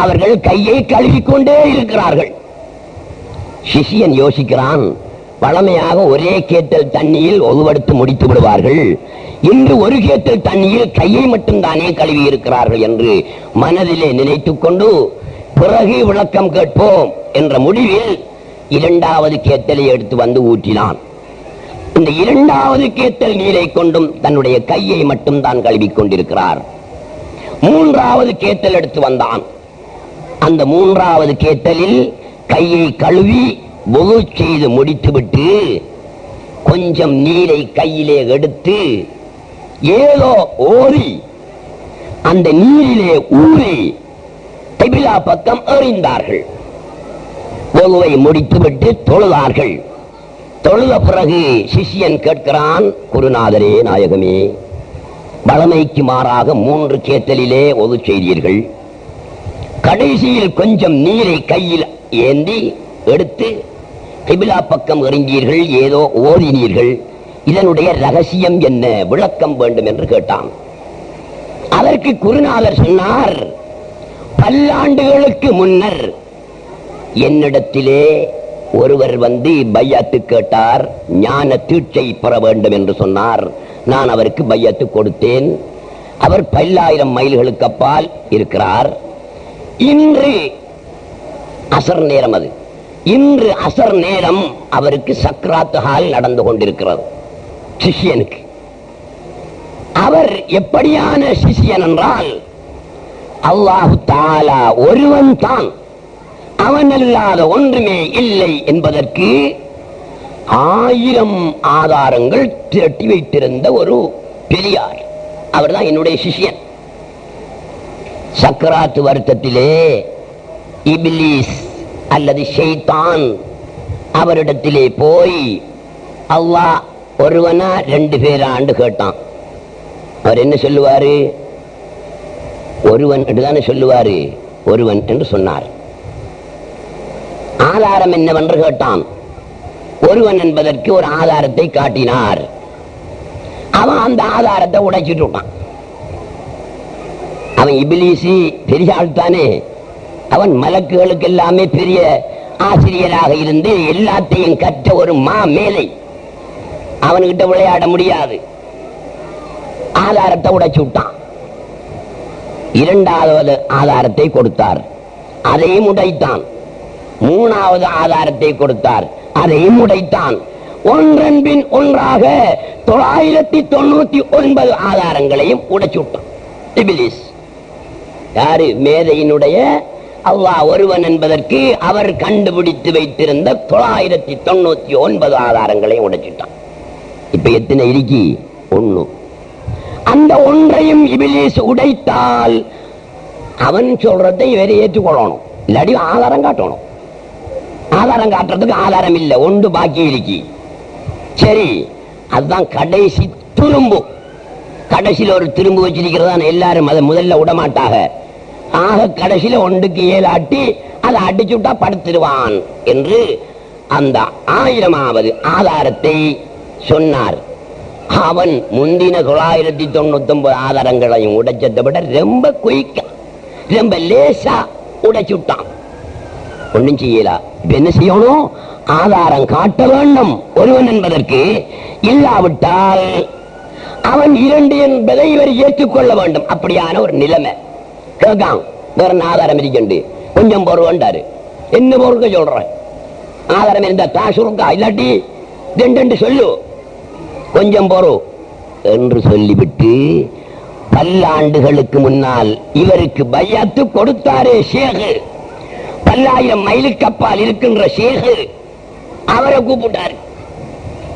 அவர்கள் கையை கழுவிக்கொண்டே இருக்கிறார்கள். சிஷியன் யோசிக்கிறான், வழமையாக ஒரே கேத்தல் தண்ணியில் ஒதுவெடுத்து முடித்து விடுவார்கள், இன்று ஒரு கேத்தல் தண்ணியில் கையை மட்டும் தானே கழுவி இருக்கிறார்கள் என்று மனதிலே நினைத்துக் கொண்டு பிறகு விளக்கம் கேட்போம் என்ற முடிவில் இரண்டாவது கேத்தலை எடுத்து வந்து ஊற்றினான். இந்த இரண்டாவது கேத்தல் நீரை கொண்டும் தன்னுடைய கையை மட்டும் தான் கழுவிக் கொண்டிருக்கிறார். மூன்றாவது கேத்தல் எடுத்து வந்தான். அந்த மூன்றாவது கேத்தலில் கையை கழுவி வுது செய்து முடித்துவிட்டு கொஞ்சம் நீரை கையிலே எடுத்து ஏதோ ஓதி அந்த நீரிலே ஊறி கிபிலா பக்கம் எறிந்தார்கள். வுதுவை முடித்துவிட்டு தொழுதார்கள். தொழுத பிறகு சிஷியன் கேட்கிறான், குருநாதரே நாயகமே, வளமைக்கு மாறாக 3 கேத்தலிலே வுது செய்தீர்கள், கடைசியில் கொஞ்சம் நீரை கையில் ஏந்தி எடுத்து கிபிலா பக்கம் எறிந்தீர்கள், ஏதோ ஓதினீர்கள், இதனுடைய ரகசியம் என்ன, விளக்கம் வேண்டும் என்று கேட்டான். அதற்கு குருநாதர் சொன்னார், பல்லாண்டுகளுக்கு முன்னர் என்னிடத்திலே ஒருவர் வந்து பையத்து கேட்டார், ஞான தீட்சை பெற வேண்டும் என்று சொன்னார். நான் அவருக்கு பையத்து கொடுத்தேன். அவர் 10,000 மைல்களுக்கு அப்பால் இருக்கிறார். இன்று அசர் நேரம், அது இன்று அசர் நேரம் அவருக்கு சக்ராத் ஹால் நடந்து கொண்டிருக்கிறது சிஷியனுக்கு. அவர் எப்படியான சிஷியன் என்றால், அல்லாஹு தஆலா ஒருவன் தான், அவன் அல்லாத ஒன்றுமே இல்லை என்பதற்கு 1000 ஆதாரங்கள் திரட்டி வைத்திருந்த ஒரு பெரியார், அவர் தான் என்னுடைய சிஷ்யன். சக்கராத்து வருத்தத்திலே இபிலிஸ் அல்லது ஷைத்தான் அவரிடத்திலே போய் அல்லாஹ் ஒருவனா 2 பேராண்டு கேட்டான். அவர் என்ன சொல்லுவாரு? ஒருவன் என்றுதானே சொல்லுவாரு. ஒருவன் என்று சொன்னார். ஆதாரம் என்னவென்று கேட்டான். ஒருவன் என்பதற்கு ஒரு ஆதாரத்தை காட்டினார். அவன் அந்த ஆதாரத்தை உடைச்சிட்டு விட்டான். அவன் இபிலிசி பெரிய ஆள் தானே. அவன் மலக்குகளுக்கு எல்லாமே பெரிய ஆசிரியராக இருந்து எல்லாத்தையும் கற்ற ஒரு மேலை. அவன்கிட்ட விளையாட முடியாது. ஆதாரத்தை உடைச்சு விட்டான். 2வது ஆதாரத்தை கொடுத்தார், அதையும் உடைத்தான். 3வது ஆதாரத்தை கொடுத்தார், அதையும் உடைத்தான். ஒன்றன் பின் ஒன்றாக 999 ஆதாரங்களையும் உடைச்சு விட்டான் இபிலிஸ். யாரு? மேதையினுடைய அல்லாஹ் ஒருவன் என்பதற்கு அவர் கண்டுபிடித்து வைத்திருந்த 999 ஆதாரங்களையும் உடைச்சிட்டான். இப்ப எத்தனை இருக்கி? 1. அந்த ஒன்றையும் இபிலிஸ் உடைத்தால் அவன் சொல்றதை இவரை ஏற்றுக்கொள்ளணும், இல்லாடி ஆதாரம் காட்டணும். ஆதாரம் காட்டுறதுக்கு ஆதாரம் இல்லை, ஒன்று பாக்கி இருக்கி. சரி, அதுதான் கடைசி துரும்பு. கடைசியில் ஒரு திரும்பு வச்சிருக்கிறதா எல்லாரும் அதை முதல்ல விடமாட்டாக. ஆக கடைசியில 1க்கு 7 ஆட்டி அதை அடிச்சு விட்டா படுத்துருவான் என்று அந்த 1000வது ஆதாரத்தை சொன்னார். அவன் முந்தின 999 ஆதாரங்களையும் உடைச்சதை விட ரொம்ப குயிக்க, ரொம்ப லேசா உடைச்சு விட்டான். ஒன்னும் செய்யல. இப்ப என்ன செய்யணும்? ஆதாரம் காட்ட வேண்டும் ஒருவன் என்பதற்கு. இல்லாவிட்டால் அவன் 2 என்பதை இவர் ஏற்றுக்கொள்ள வேண்டும். அப்படியான ஒரு நிலைமை. கேட்கான், வேற ஆதாரம் இருக்கண்டு, கொஞ்சம் பொருவாண்டாரு. என்ன பொருட்க சொல்றேன்? ஆதாரம் இருந்தா தாசுருக்கா, இல்லாட்டி 2 சொல்லு, கொஞ்சம் பொறு என்று சொல்லிவிட்டு பல்லாண்டுகளுக்கு முன்னால் இவருக்கு பையாத்து கொடுத்தாரே ஷேகு, 10,000 மைலுக்கு அப்பால் இருக்கின்ற ஷேகு, அவரை கூப்பிட்டாரு.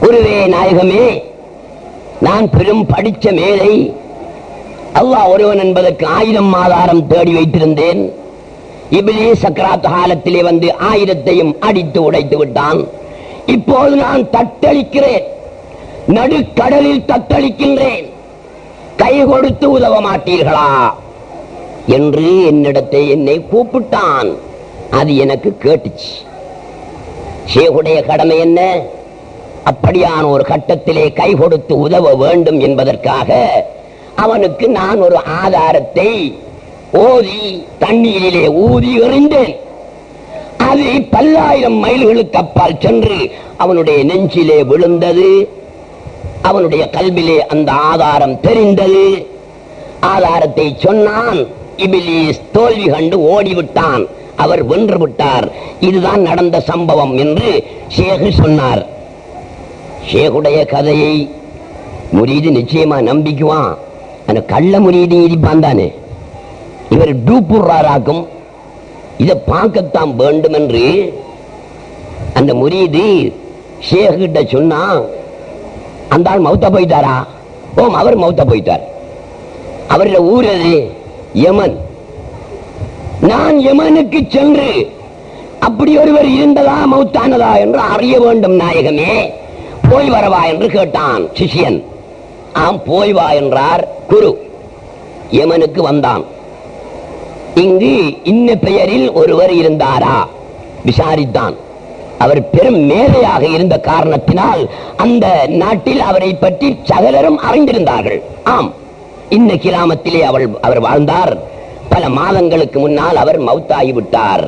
குருவே நாயகமே, நான் பெரும் படிச்ச மேலை, அல்லாஹ் ஒருவன் என்பதற்கு 1000 ஆதாரம் தேடி வைத்திருந்தேன். இபிலிஸ் சக்கராத் காலத்திலே வந்து 1000ஐயும் அடித்து உடைத்து விட்டான். இப்போது நான் தத்தளிக்கிறேன், நடுக்கடலில் தத்தளிக்கின்றேன், கை கொடுத்து உதவ மாட்டீர்களா என்று என்னை கூப்பிட்டான். அது எனக்கு கேட்டுச்சு. ஷேகுடைய கடமை என்ன? அப்படியான ஒரு கட்டத்திலே கை கொடுத்து உதவ வேண்டும் என்பதற்காக அவனுக்கு நான் ஒரு ஆதாரத்தை ஓதி தண்ணீரிலே ஊதி எறிந்தேன். அது 10,000 மைல்களுக்கு அப்பால் சென்று அவனுடைய நெஞ்சிலே விழுந்தது. அவனுடைய கல்விலே அந்த ஆதாரம் தெரிந்தது. ஆதாரத்தை சொன்னான். இபிலிஸ் தோல்வி கண்டு ஓடிவிட்டான். அவர் வென்று விட்டார். இதுதான் நடந்த சம்பவம் என்று ஷேகு சொன்னார். ஷேகுடைய கதையை முரீது நிச்சயமா நம்பிக்குவான். அந்த கள்ள முரீது இருப்பான் தானே, இவர் டூப்புறாராக்கும். இதை பார்க்கத்தான் வேண்டும் என்று அந்த முரீது ஷேகு கிட்ட சொன்னா, அந்த ஆள் மௌத்தா போயிட்டாரா? ஓம், அவர் மௌத்தா போயிட்டார். அவருடைய ஊர் அது யமன். நான் யமனுக்கு சென்று அப்படி ஒருவர் இருந்ததா மௌத்தானதா என்று அறிய வேண்டும் நாயகமே, போய் வரவா என்று கேட்டான் சிஷியன். ஆம், போய் வா என்றார் குரு. யமனுக்கு வந்தான். இங்கு இன்ன பெயரில் ஒருவர் இருந்தாரா விசாரித்தான். அவர் பெரும் மேதையாக இருந்த காரணத்தினால் அந்த நாட்டில் அவரை பற்றி சகலரும் அறிந்திருந்தார்கள். ஆம், இன்ன கிராமத்திலே அவர் வாழ்ந்தார். பல மாதங்களுக்கு முன்னால் அவர் மௌத்தாகிவிட்டார்.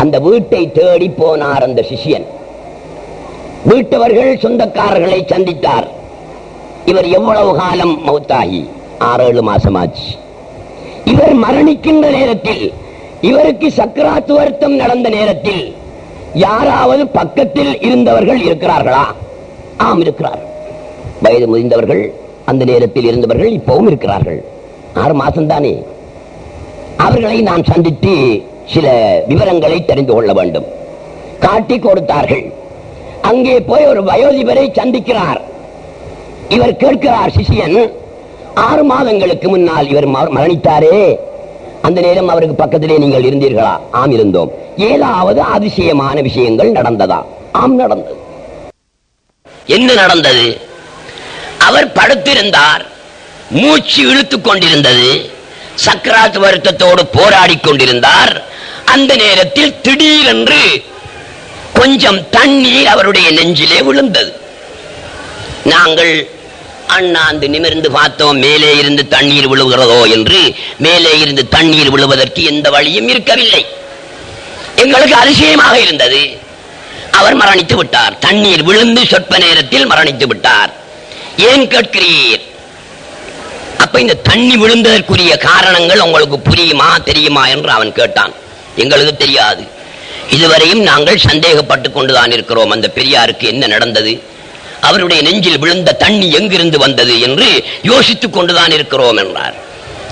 அந்த வீட்டை தேடி போனார் அந்த சிஷியன். வீட்டவர்கள் சொந்தக்காரர்களை சந்தித்தார். இவர் எவ்வளவு காலம் மௌத்தாகி? 6-7 மாசமாச்சு. இவர் மரணிக்கின்ற நேரத்தில், இவருக்கு சக்கராத்து வருத்தம் நடந்த நேரத்தில் யாராவது பக்கத்தில் இருந்தவர்கள் இருக்கிறார்களா? ஆம், இருக்கிறார். வயது முதிர்ந்தவர்கள், அந்த நேரத்தில் இருந்தவர்கள் இப்பவும் இருக்கிறார்கள். 6 மாசம் தானே. அவர்களை நான் சந்தித்து சில விவரங்களை தெரிந்து கொள்ள வேண்டும். காட்டி கொடுத்தார்கள். அங்கே போய் ஒரு வயோதிபரை சந்திக்கிறார். இவர் கேட்கிறார் சிஷியன், 6 மாதங்களுக்கு முன்னால் இவர் மரணித்தாரே, அந்த நேரம் அவருக்கு பக்கத்திலே நீங்கள் இருந்தீர்களா? ஆம் இருந்தோம். ஏதாவது அதிசயமான விஷயங்கள் நடந்ததா? ஆம் நடந்தது. என்ன நடந்தது? அவர் படுத்திருந்தார், மூச்சு இழுத்துக் கொண்டிருந்தது, சக்கராத் வருத்தத்தோடு போராடி கொண்டிருந்தார். அந்த நேரத்தில் திடீரென்று கொஞ்சம் தண்ணீர் அவருடைய நெஞ்சிலே விழுந்தது. நாங்கள் அண்ணாந்து நிமிர்ந்து பார்த்தோம், மேலே இருந்து தண்ணீர் விழுகிறதோ என்று. மேலே இருந்து தண்ணீர் விழுவதற்கு எந்த வழியும் இருக்கவில்லை. எங்களுக்கு அதிசயமாக இருந்தது. அவர் மரணித்து விட்டார். தண்ணீர் விழுந்து சொற்ப நேரத்தில் மரணித்து விட்டார். ஏன் கேட்கிறீர்? அப்ப இந்த தண்ணி விழுந்ததற்குரிய காரணங்கள் உங்களுக்கு புரியுமா தெரியுமா என்று அவன் கேட்டான். எங்களுக்கு தெரியாது. இதுவரையும் நாங்கள் சந்தேகப்பட்டுக் கொண்டுதான் இருக்கிறோம். அந்த பெரியாருக்கு என்ன நடந்தது, அவருடைய நெஞ்சில் விழுந்த தண்ணி எங்கிருந்து வந்தது என்று யோசித்துக் கொண்டுதான் இருக்கிறோம் என்றார்.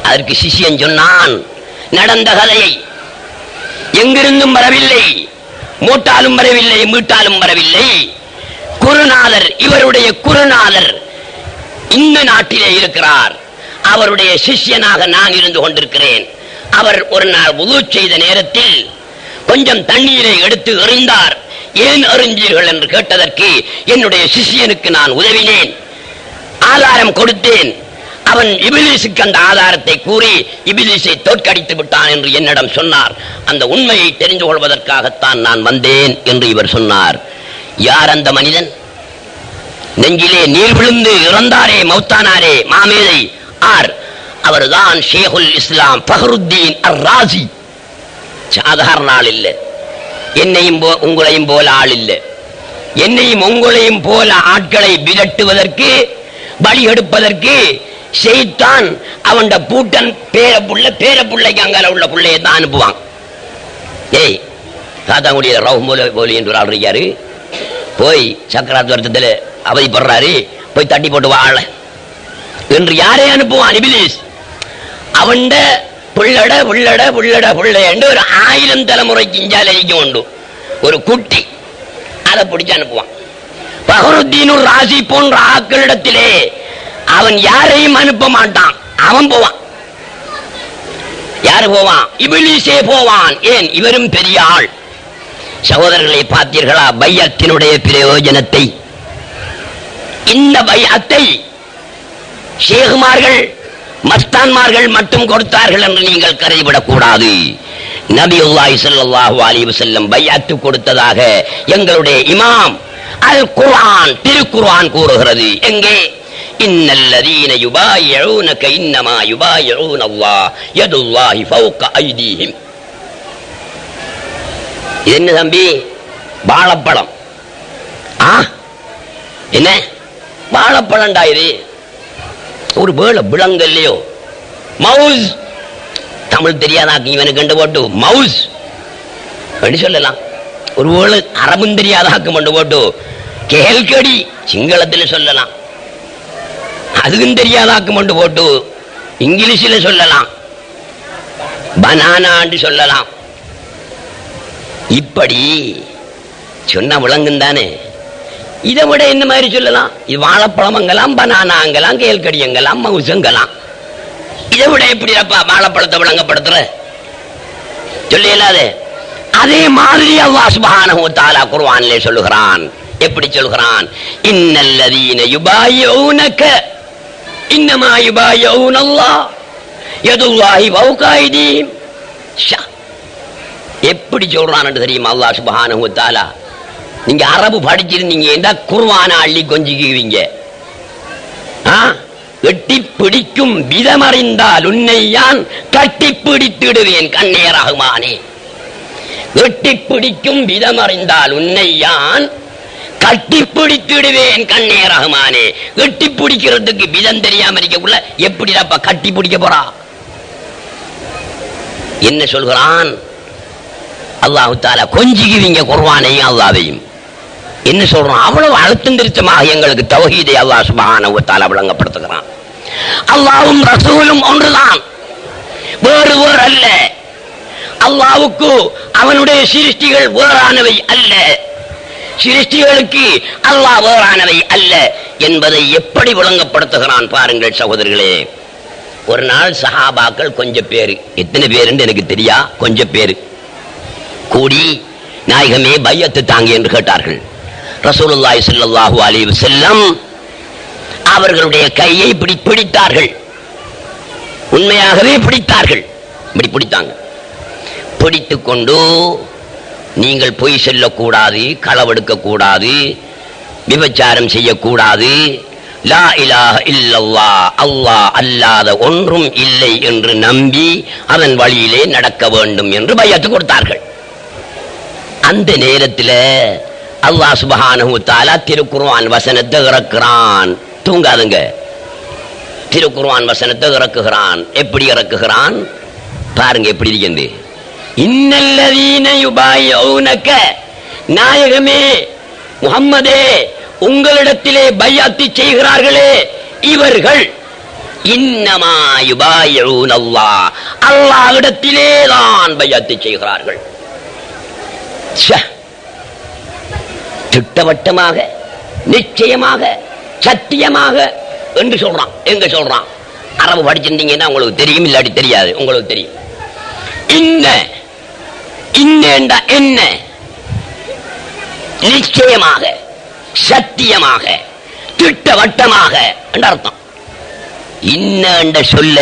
அதற்கு சிஷியன் சொன்னான், நடந்த கதையை. எங்கிருந்தும் வரவில்லை, மூட்டாலும் வரவில்லை, மீட்டாலும் வரவில்லை. குருநாதர், இவருடைய குருநாதர் இந்த நாட்டிலே இருக்கிறார். அவருடைய சிஷ்யனாக நான் இருந்து கொண்டிருக்கிறேன். அவர் ஒரு நாள் வுது செய்த நேரத்தில் கொஞ்சம் தண்ணீரை எடுத்து எறிந்தார். ஏன் எறிஞ்சீர்கள் என்று கேட்டதற்கு என்னுடைய சிஷியனுக்கு நான் உதவினேன், ஆதாரம் கொடுத்தேன். அவன் இபிலிசுக்கு அந்த ஆதாரத்தை கூறி இபிலிசை தோற்கடித்து விட்டான் என்று என்னிடம் சொன்னார். அந்த உண்மையை தெரிந்து கொள்வதற்காகத்தான் நான் வந்தேன் என்று இவர் சொன்னார். யார் அந்த மனிதன்? நெஞ்சிலே நீர் விழுந்து இறந்தாரே, மௌத்தானாரே, மாமேதை ஆர்? அவர்தான் ஷேகுல் இஸ்லாம் ஃபஹ்ருத்தீன் அர்-ராஸி. சாதாரண ஆள் இல்லை. என்னையும் உங்களையும் போல ஆள் இல்லை. என்னையும் உங்களையும் போல ஆட்களை விரட்டுவதற்கு, பலி எடுப்பதற்கு ஷைத்தான் அவன் பூட்டன் பேரப்புள்ளைக்கு அங்கால உள்ள பிள்ளையை தான் அனுப்புவான். ஏய், காத்தாங்குடிய ரவு போலி என்று ஆள் இருக்காரு, போய் சக்கராத் வருத்தத்தில் அவதிப்படுறாரு, போய் தட்டி போட்டு வாழ என்று யாரே அனுப்புவான்? இபிலிஸ். அவன் புள்ளட புள்ளட புள்ளட புள்ள என்று ஒரு 1000 தலைமுறைக்கு இஞ்சாலிக்க உண்டு ஒரு குட்டி, அதை பிடிச்சு அனுப்புவான். ஃபஹ்ருத்தீன் ராஸி போன்ற ஆக்களிடத்திலே அவன் யாரையும் அனுப்ப மாட்டான். அவன் போவான். யாரு போவான்? இபிலிஸே போவான். ஏன்? இவரும் பெரிய ஆள். சகோதரர்களை பார்த்தீர்களா பையத்தினுடைய பிரயோஜனத்தை? இந்த பையத்தை ஷேகுமார்கள் மஸ்தான்மார்கள் மட்டும் கொடுத்தார்கள் என்று நீங்கள் கருதிவிடக் கூடாது. நபியுல்லாஹி ஸல்லல்லாஹு அலைஹி வஸல்லம் பைஅத்து கொடுத்ததாக எங்களுடைய இமாம் அல் குர்ஆன், திருக்குர்ஆன் கூறுகிறது. எங்கே? இன்னல்லதீன யுபாயிஊனக இன்னமா யுபாயிஊனல்லாஹ் யதுல்லாஹி ஃபௌக ஐதீஹிம். என்ன தம்பி? வாழைப்பழம். என்ன வாழைப்பழம்டா இது? ஒரு வேளை விளங்கல்லையோ? மவுஸ். தமிழ் தெரியாதாக்கு இவனுக்கு கண்டு போட்டு மவுஸ் சொல்லலாம். ஒரு வேளை அரபும் தெரியாதாக்கு மண்டு போட்டு கேல்கடி சிங்களத்தில் சொல்லலாம். அதுக்கும் தெரியாதாக்கு மண்டு போட்டு இங்கிலீஷில் சொல்லலாம். பனானான்னு சொல்லலாம். இப்படி சொன்ன விளங்கும் தானே. இதை விட என்ன மாதிரி சொல்லலாம்? இது வாழைப்பழமங்கலாம், பனானாங்கலாம், கேல்கடியங்கலாம், மவுசங்கலாம். இதை விட எப்படி வாழைப்பழத்தை விளங்கப்படுத்துற? சொல்ல இயலாது. அதே மாதிரி அல்லாஹ் சுப்ஹானஹு வ தஆலா குர்ஆனிலே சொல்லுகிறான். எப்படி சொல்கிறான்? இன்னல்லதீன யுபாயிஊனக இன்னமா யுபாயிஊனல்லாஹ் யதுல்லாஹி ஃபௌக ஐதீஹிம். எப்படி சொல்றான் என்று தெரியுமா அல்லாஹ் சுப்ஹானஹு வ தஆலா? நீங்க அரபு படிச்சிருந்தீங்க, குர்ஆன அள்ளி கொஞ்சிக்குவீங்க. எட்டி பிடிக்கும் விதமறிந்தால் உன்னை யான் கட்டி பிடித்திடுவேன் கண்ணே ரஹ்மானே. எட்டி பிடிக்கும் விதமறிந்தால் உன்னை யான் கட்டி பிடித்திடுவேன் கண்ணே ரஹ்மானே. எட்டி பிடிக்கிறதுக்கு விதம் தெரியாம இருக்கக்குள்ள எப்படி கட்டி பிடிக்க போறா? என்ன சொல்கிறான் அல்லாஹ் தஆலா? கொஞ்சிக்குவீங்க குர்ஆனையும் அல்லாஹ்வையும். என்ன சொல்றான்? அவ்வளவு அழுத்தம் திருத்தமாக எங்களுக்கு தௌஹீதை அல்லாஹ் சுப்ஹானஹு வ தஆலா விளங்கப்படுத்துகிறான். அல்லாஹ்வும் ரசூலும் ஒன்றுதான், வேறு வேறு அல்ல. அல்லாஹ்வுக்கு அவனுடைய சிருஷ்டிகள் வேறானவை அல்ல, சிருஷ்டிகளுக்கு அல்லாஹ் வேறானவை அல்ல. என்பதை எப்படி விளங்கப்படுத்துகிறான் பாருங்கள் சகோதரர்களே. ஒரு நாள் சஹாபாக்கள் கொஞ்சம் பேரு, எத்தனை பேருன்னு எனக்கு தெரியா, கொஞ்சம் பேரு கூடி நாயகமே பையத்து தாங்க என்று கேட்டார்கள். ரசூலுல்லாஹி ஸல்லல்லாஹு அலைஹி வஸல்லம் அவர்களுடைய கையை பிடித்தார்கள். உண்மையாகவே பிடித்தார்கள். இப்படி பிடித்தாங்க. பிடித்துக் கொண்டு நீங்கள் பொய் சொல்லக்கூடாது, களவெடுக்க கூடாது, விபச்சாரம் செய்யக்கூடாது, லா இலாஹ இல்லல்லாஹ், அல்லாஹ் அல்லாத ஒன்றும் இல்லை என்று நம்பி அதன் வழியிலே நடக்க வேண்டும் என்று பையத்து கொடுத்தார்கள். அந்த நேரத்தில் அல்லாஹ் சுப்ஹானஹு வ தஆலா திருக்குர்ஆன் வசனத்தை இறக்குறான். தூங்காதுங்க, திருக்குர்ஆன் வசனத்தை இறக்குகிறான். எப்படி இறக்குகிறான் பாருங்க, எப்படி இருக்குது. இன்னல்லதீன யுபாயிஊனக, நாயகமே முஹம்மதே உங்களிடத்திலே பைஅத் செய்கிறார்களே இவர்கள், இன்னமா யுபாயிஊனல்லாஹ், அல்லாஹ்விடத்திலே தான் பைஅத் செய்கிறார்கள். திட்டவட்டமாக நிச்சயமாக சத்தியமாக என்று சொல்றான். எங்க சொல்றான்? அரபு படிச்சிருந்தீங்கன்னா உங்களுக்கு தெரியும், இல்லாட்டி தெரியாது. உங்களுக்கு தெரியும். என்ன நிச்சயமாக சத்தியமாக திட்டவட்டமாக என்ற அர்த்தம். இன்ன சொல்ல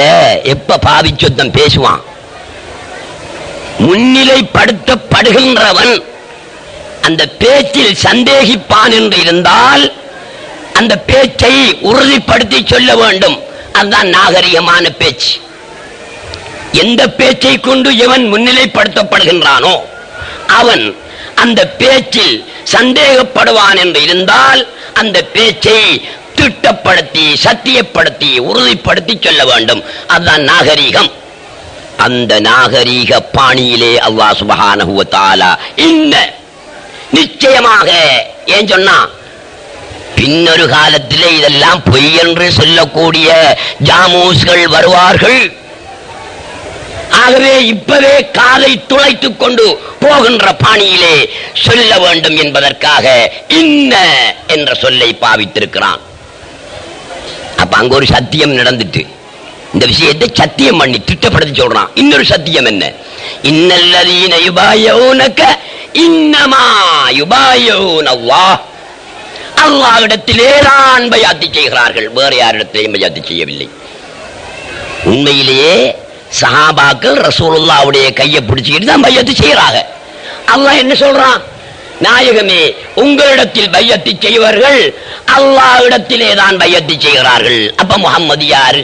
எப்ப பாவிச்சொத்தம் பேசுவான்? முன்னிலைப்படுத்தப்படுகின்றவன் அந்த பேச்சில் சந்தேகிப்பான் என்று இருந்தால் அந்த பேச்சை உறுதிப்படுத்தி சொல்ல வேண்டும். அதுதான் நாகரிகமான பேச்சு. எந்த பேச்சை கொண்டு எவன் முன்னிலைப்படுத்தப்படுகின்றானோ அவன் அந்த பேச்சில் சந்தேகப்படுவான் என்று இருந்தால் அந்த பேச்சை திட்டப்படுத்தி சத்தியப்படுத்தி உறுதிப்படுத்தி சொல்ல வேண்டும். அதுதான் நாகரிகம். அந்த நாகரிக பாணியிலே அல்லாஹ் சுப்ஹானஹு வ தஆலா இன்ன நிச்சயமாக ஏன் சொன்னா, பின்னொரு காலத்திலே இதெல்லாம் பொய் என்று சொல்லக்கூடிய ஜாமூஸ்கள் வருவார்கள். ஆகவே இப்பவே காதை துளைத்துக் கொண்டு போகின்ற பாணியிலே சொல்ல வேண்டும் என்பதற்காக இன்ன என்ற சொல்லை பாவித்திருக்கிறான். அப்ப அங்க ஒரு சத்தியம் நடந்துட்டு இந்த விஷயத்தை சத்தியம் பண்ணி திட்டப்படுத்தி சொல்றான். இன்னொரு சத்தியம் என்ன? இன்னல்லதீன யுபாயிஊனக இன்னமா யுபாயிஊனல்லாஹ், அல்லாஹ்விடத்திலே தான் பைஅத் செய்கிறார்கள், வேற யாரிடத்திலேயும் பைஅத் செய்யவில்லை. உண்மையிலேயே சஹாபாக்கள் ரசூலுல்லாஹ்வுடைய கையை பிடிச்சிக்கிட்டு தான் பைஅத் செய்கிறாங்க. அல்லாஹ் என்ன சொல்றான்? நாயகமே உங்களிடத்தில் பைஅத் செய்வார்கள், அல்லாஹ்விடத்திலே தான் பைஅத் செய்கிறார்கள். அப்ப முஹம்மது யாரு?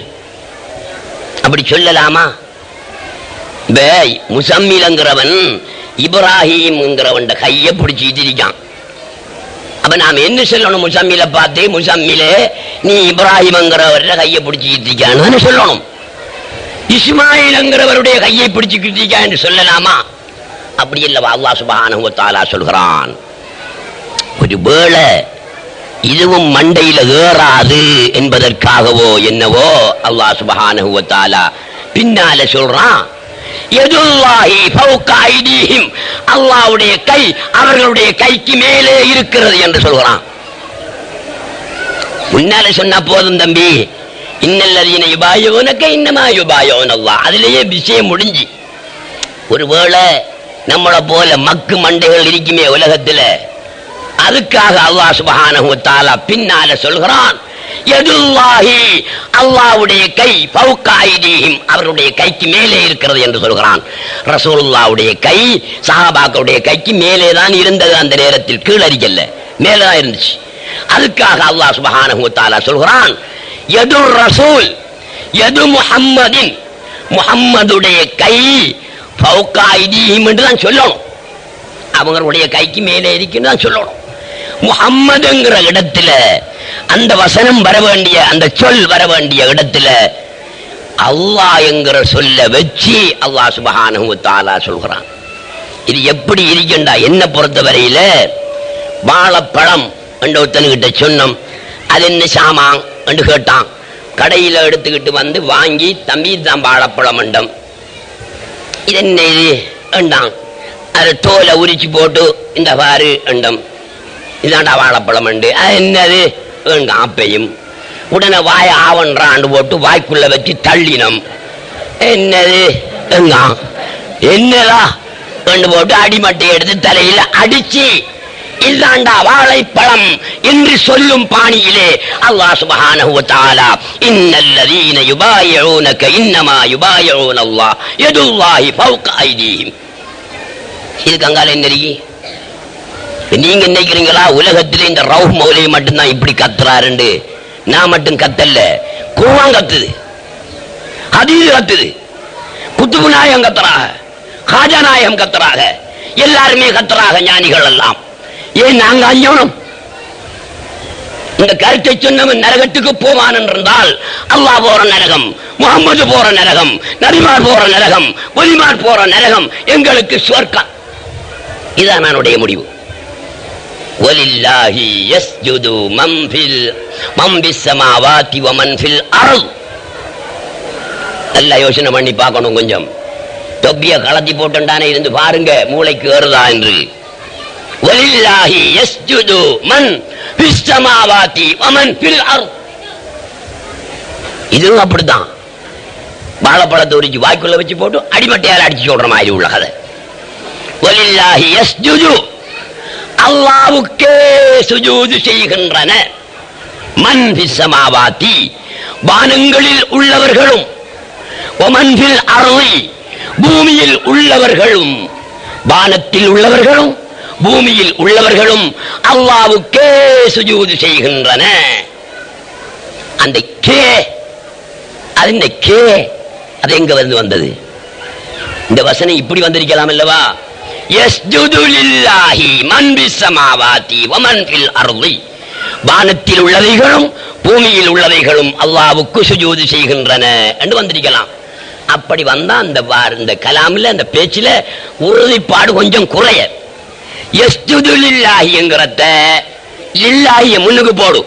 அப்படி சொல்லலாமா? முசம்மிலங்கிறவன் இப்ராஹிம்ங்கிறவன் கையை பிடிச்சிட்டு இருக்கான். அப்ப நாம் என்ன சொல்லணும்? முசம்மில பார்த்து, முசம்மிலே நீ இப்ராஹிம்ங்கிறவர கையை பிடிச்சிட்டு இருக்கான்னு சொல்லணும். இஸ்மாயில்ங்கிறவருடைய கையை பிடிச்சுக்கிட்டு இருக்கான்னு சொல்லலாமா? அப்படி இல்லவா அல்லாஹ் சுப்ஹானஹு வ தஆலா சொல்கிறான். ஒருவேளை இதுவும் மண்டையில ஏறாது என்பதற்காகவோ என்னவோ அல்லாஹ் சுப்ஹானஹு வ தஆலா பின்னால சொல்றான், யதுல்லாஹி ஃபௌக ஐதீஹிம், அல்லாஹ்வுடைய கை அவர்களுடைய கைக்கு மேலே இருக்கிறது என்று சொல்கிறான். முன்னால சொன்னா போதும் தம்பி, இன்னல்லதீன யுபாயிஊனக இன்னமா யுபாயிஊனல்லாஹ், அதிலேயே விஷயம் முடிஞ்சு. ஒருவேளை நம்மளை போல மக்கு மண்டைகள் இருக்குமே உலகத்துல, அதுக்காக அல்லாஹ் சுப்ஹானஹு வ தஆலா பின்னால சொல்கிறான், யதுல்லாஹி அல்லாஹ்வுடைய கை ஃபௌக ஐதீஹிம், அவருடைய கைக்கு மேலே இருக்கிறது என்று சொல்கிறான். ரசூலுல்லாஹ்வுடைய கை சஹாபாக்களுடைய கைக்கு மேலே தான் இருந்தது. அந்த நேரத்தில் கீழறிக்கல்ல, மேலே தான் இருந்துச்சு. அதுக்காக அல்லாஹ் சுப்ஹானஹு வ தஆலா சொல்கிறான், யது ரசூல் யது முஹம்மதின், முஹம்மதுடைய கை ஃபௌக ஐதீஹிம் என்று தான் சொல்லணும். அவங்களுடைய கைக்கு மேலே இருக்குன்னு தான் சொல்லணும். முஹம்மதுங்கிற இடத்துல அந்த வசனம் வர வேண்டிய, அந்த சொல் வர வேண்டிய இடத்துல அல்லாஹ் என்கிற சொல்ல வச்சு அல்லாஹ் சுப்ஹானஹு வ தஆலா சொல்கிறான். இது எப்படி இருக்குண்டா, என்ன பொறுத்தவரையில வாழைப்பழம் என்று ஒருத்தனுக்கிட்ட சொன்னோம். அது என்ன சாமான் என்று கேட்டான். கடையில் எடுத்துக்கிட்டு வந்து வாங்கி, தம்பி தான் வாழைப்பழம் என்றம். இது என்ன இது என்றான். அது தோலை உரிச்சு போட்டு இந்த பாரு என்றம். இதாண்டா வாழைப்பழம் உண்டு. அது என்னது அப்பையும் உடனே வாய ஆவன்றாண்டு போட்டு வாய்க்குள்ள வச்சு தள்ளினம். என்னது என்னதா கண்டு போட்டு அடிமட்டை எடுத்து தலையில அடிச்சு இல்லாண்டா வாழைப்பழம் என்று சொல்லும் பாணியிலே அல்லாஹ் சுப்ஹானஹு வ தஆலா இன்னல்லதீன யுபாயிஊனக இன்னமா யுபாயிஊன அல்லாஹ் யதுல்லாஹி ஃபௌக ஐதீஹிம். இது கங்கால என்னறீங்க? நீங்க நினைக்கிறீங்களா உலகத்திலே இந்த ரவுஃப் மௌலவி மட்டும்தான் இப்படி கத்துறாருண்டு? நான் மட்டும் கத்தல்ல, குர்ஆன் கத்துது, ஹதீஸ் கத்துது, குத்துபு நாயகம் கத்துறாங்க, காஜா நாயகம் கத்துறாங்க, எல்லாருமே கத்துறாங்க ஞானிகள் எல்லாம். ஏன் நாங்க அஞ்சணும்? இந்த கருத்தை சொன்னவன் நரகத்துக்கு போவான் என்றால் அல்லாஹ் போற நரகம், முகம்மது போற நரகம், நபிமார் போற நரகம், ஒலிமார் போற நரகம், எங்களுக்கு சொர்க்கம். இதான் என்னுடைய முடிவு. வலில்லாஹி யஸ்ஜுது மன் ஃபிஸ் ஸமாவாதி வ மன் ஃபில் அர்த். நல்லா யோசனை பண்ணி பார்க்கணும். கொஞ்சம் தொப்பிய கலத்தி போட்டுண்டானே இருந்து பாருங்க, மூளைக்கு ஏறுதா என்று. வலில்லாஹி யஸ்ஜுது மன் ஃபிஸ் ஸமாவாதி வ மன் ஃபில் அர்த். இதுவும் அப்படிதான். வாழைப்பழத்தை உரிச்சு வாய்க்குள்ள வச்சு போட்டு அடிமட்டையால் அடிச்சு சொல்ற மாதிரி உள்ள கதை. வலில்லாஹி யஸ்ஜுது, அல்லாஹ்வுக்கே சுஜூது செய்கின்றன. மன் ஃபிஸ் ஸமாவாதி, வானங்களில் உள்ளவர்களும், வ மன் ஃபில் அர்தி, பூமியில் உள்ளவர்களும். வானத்தில் உள்ளவர்களும் பூமியில் உள்ளவர்களும் அல்லாஹ்வுக்கே சுஜூது செய்கின்றன. அந்த கே, அது இந்த கே, அது எங்க வந்தது? இந்த வசனம் இப்படி வந்திருக்கலாம் அல்லவா? யஸ்ஜுது லில்லாஹி மன் ஃபிஸ் ஸமாவாதி வ மன் ஃபில் அர்தி, வானத்தில் உள்ளவைகளும் பூமியில் உள்ளவைகளும் அல்லாஹ்வுக்கு சுஜூது செய்கின்றன என்று வந்திருக்கலாம். அப்படி வந்தா அந்த கலாமில், அந்த பேச்சில் உறுதிப்பாடு கொஞ்சம் குறைய. யஸ்ஜுது லில்லாஹி என்கிறத லில்லாஹிய முன்னுக்கு போடு,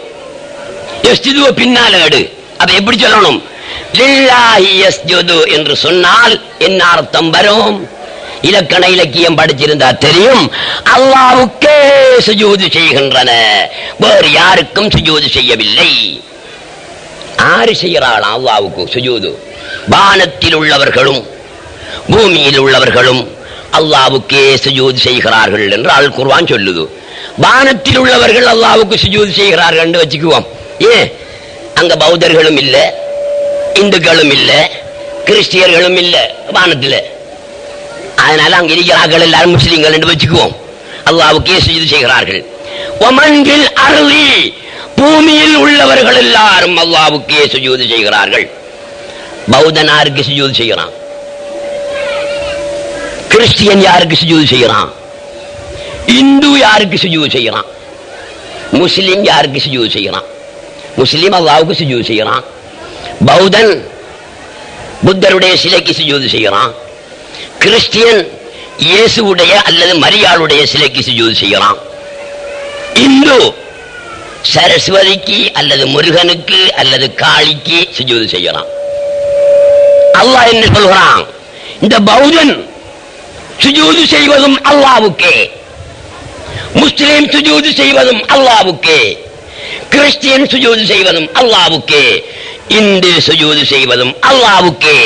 யஸ்ஜுதுவை பின்னால எடு. அதை எப்படி சொல்லணும்? லில்லாஹி யஸ்ஜுது என்று சொன்னால் என்ன அர்த்தம் வரும்? இலக்கண இலக்கியம் படிச்சிருந்தா தெரியும். அல்லாஹ்வுக்கே சுஜூது செய்கின்றன, வேறு யாருக்கும் சுஜூது செய்யவில்லை. ஆறு செய்யறாளாம் அல்லாஹ்வுக்கு சுஜூது? வானத்தில் உள்ளவர்களும் பூமியில் உள்ளவர்களும் அல்லாஹ்வுக்கே சுஜூது செய்கிறார்கள் என்று அல் குர்ஆன் சொல்லுது. வானத்தில் உள்ளவர்கள் அல்லாஹ்வுக்கு சுஜூது செய்கிறார்கள் என்று வச்சுக்குவோம். ஏன் அங்க பௌத்தர்களும் இல்ல, இந்துக்களும் இல்ல, கிறிஸ்டியர்களும் இல்ல வானத்தில். அதனால அங்க இருக்கிறார்கள் எல்லாரும் முஸ்லிம்கள் என்று வச்சுக்குவோம். அல்லாஹ்வுக்கே சுஜூது செய்கிறார்கள். வ மன் ஃபில் அர்தி, பூமியில் உள்ளவர்கள் எல்லாரும் அல்லாஹ்வுக்கே சுஜூது செய்கிறார்கள். பௌத்தன் யாருக்கு சுஜூது செய்கிறான்? கிறிஸ்டியன் யாருக்கு சுஜூது செய்கிறான்? இந்து யாருக்கு சுஜூது செய்கிறான்? முஸ்லிம் யாருக்கு சுஜூது செய்கிறான்? முஸ்லிம் அல்லாஹ்வுக்கு சுஜூது செய்கிறான். பௌத்தன் புத்தருடைய சிலைக்கு சுஜூது செய்கிறான். கிறிஸ்டியன் இயேசுவுடைய அல்லது மரியாளுடைய சிலைக்கு சுஜூது செய்கிறான். இந்து சரஸ்வதிக்கு அல்லது முருகனுக்கு அல்லது காளிக்கு சுஜூது செய்கிறான். அல்லாஹ் என்ன சொல்கிறான்? இந்த பௌத்தன் சுஜூது செய்வதும் அல்லாஹ்வுக்கே, முஸ்லிம் சுஜூது செய்வதும் அல்லாஹ்வுக்கே, கிறிஸ்டியன் சுஜூது செய்வதும் அல்லாஹ்வுக்கே, இந்து சுஜூது செய்வதும் அல்லாஹ்வுக்கே.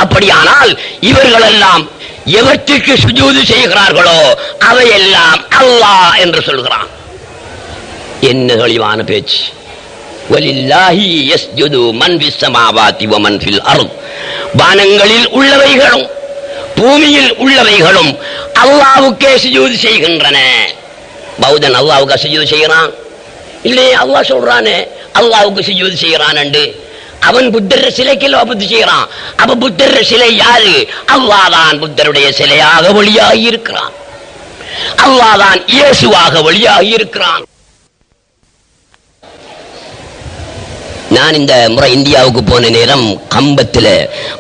அப்படியானால் இவர்களெல்லாம் எவற்றுக்கு சுஜூது செய்கிறார்களோ அவையெல்லாம் அல்லாஹ் என்று சொல்கிறான். என்ன தெளிவான பேச்சு! வலில்லாஹி யஸ்ஜுது மன் ஃபிஸ் ஸமாவாதி வ மன் ஃபில் அர்த், வானங்களில் உள்ளவைகளும் பூமியில் உள்ளவைகளும் அல்லாஹ்வுக்கே சுஜூது செய்கின்றன. பௌத்தன் அல்லாஹ்வுக்கு சுஜூது செய்கிறான் இல்லையே? அல்லாஹ் சொல்றானே அல்லாஹ்வுக்கு சுஜூது செய்கிறான் என்று. அவன் புத்தர் சிலைக்கு புத்தி செய்கிறான். அப்ப புத்தர் சிலை யாரு? அல்லாஹ் தான் புத்தருடைய சிலையாக ஒளியாகி இருக்கிறான். அல்லாஹ் தான் இயேசுவாக ஒளியாகி இருக்கிறான். நான் இந்த முறை இந்தியாவுக்கு போன நேரம் கம்பத்தில்,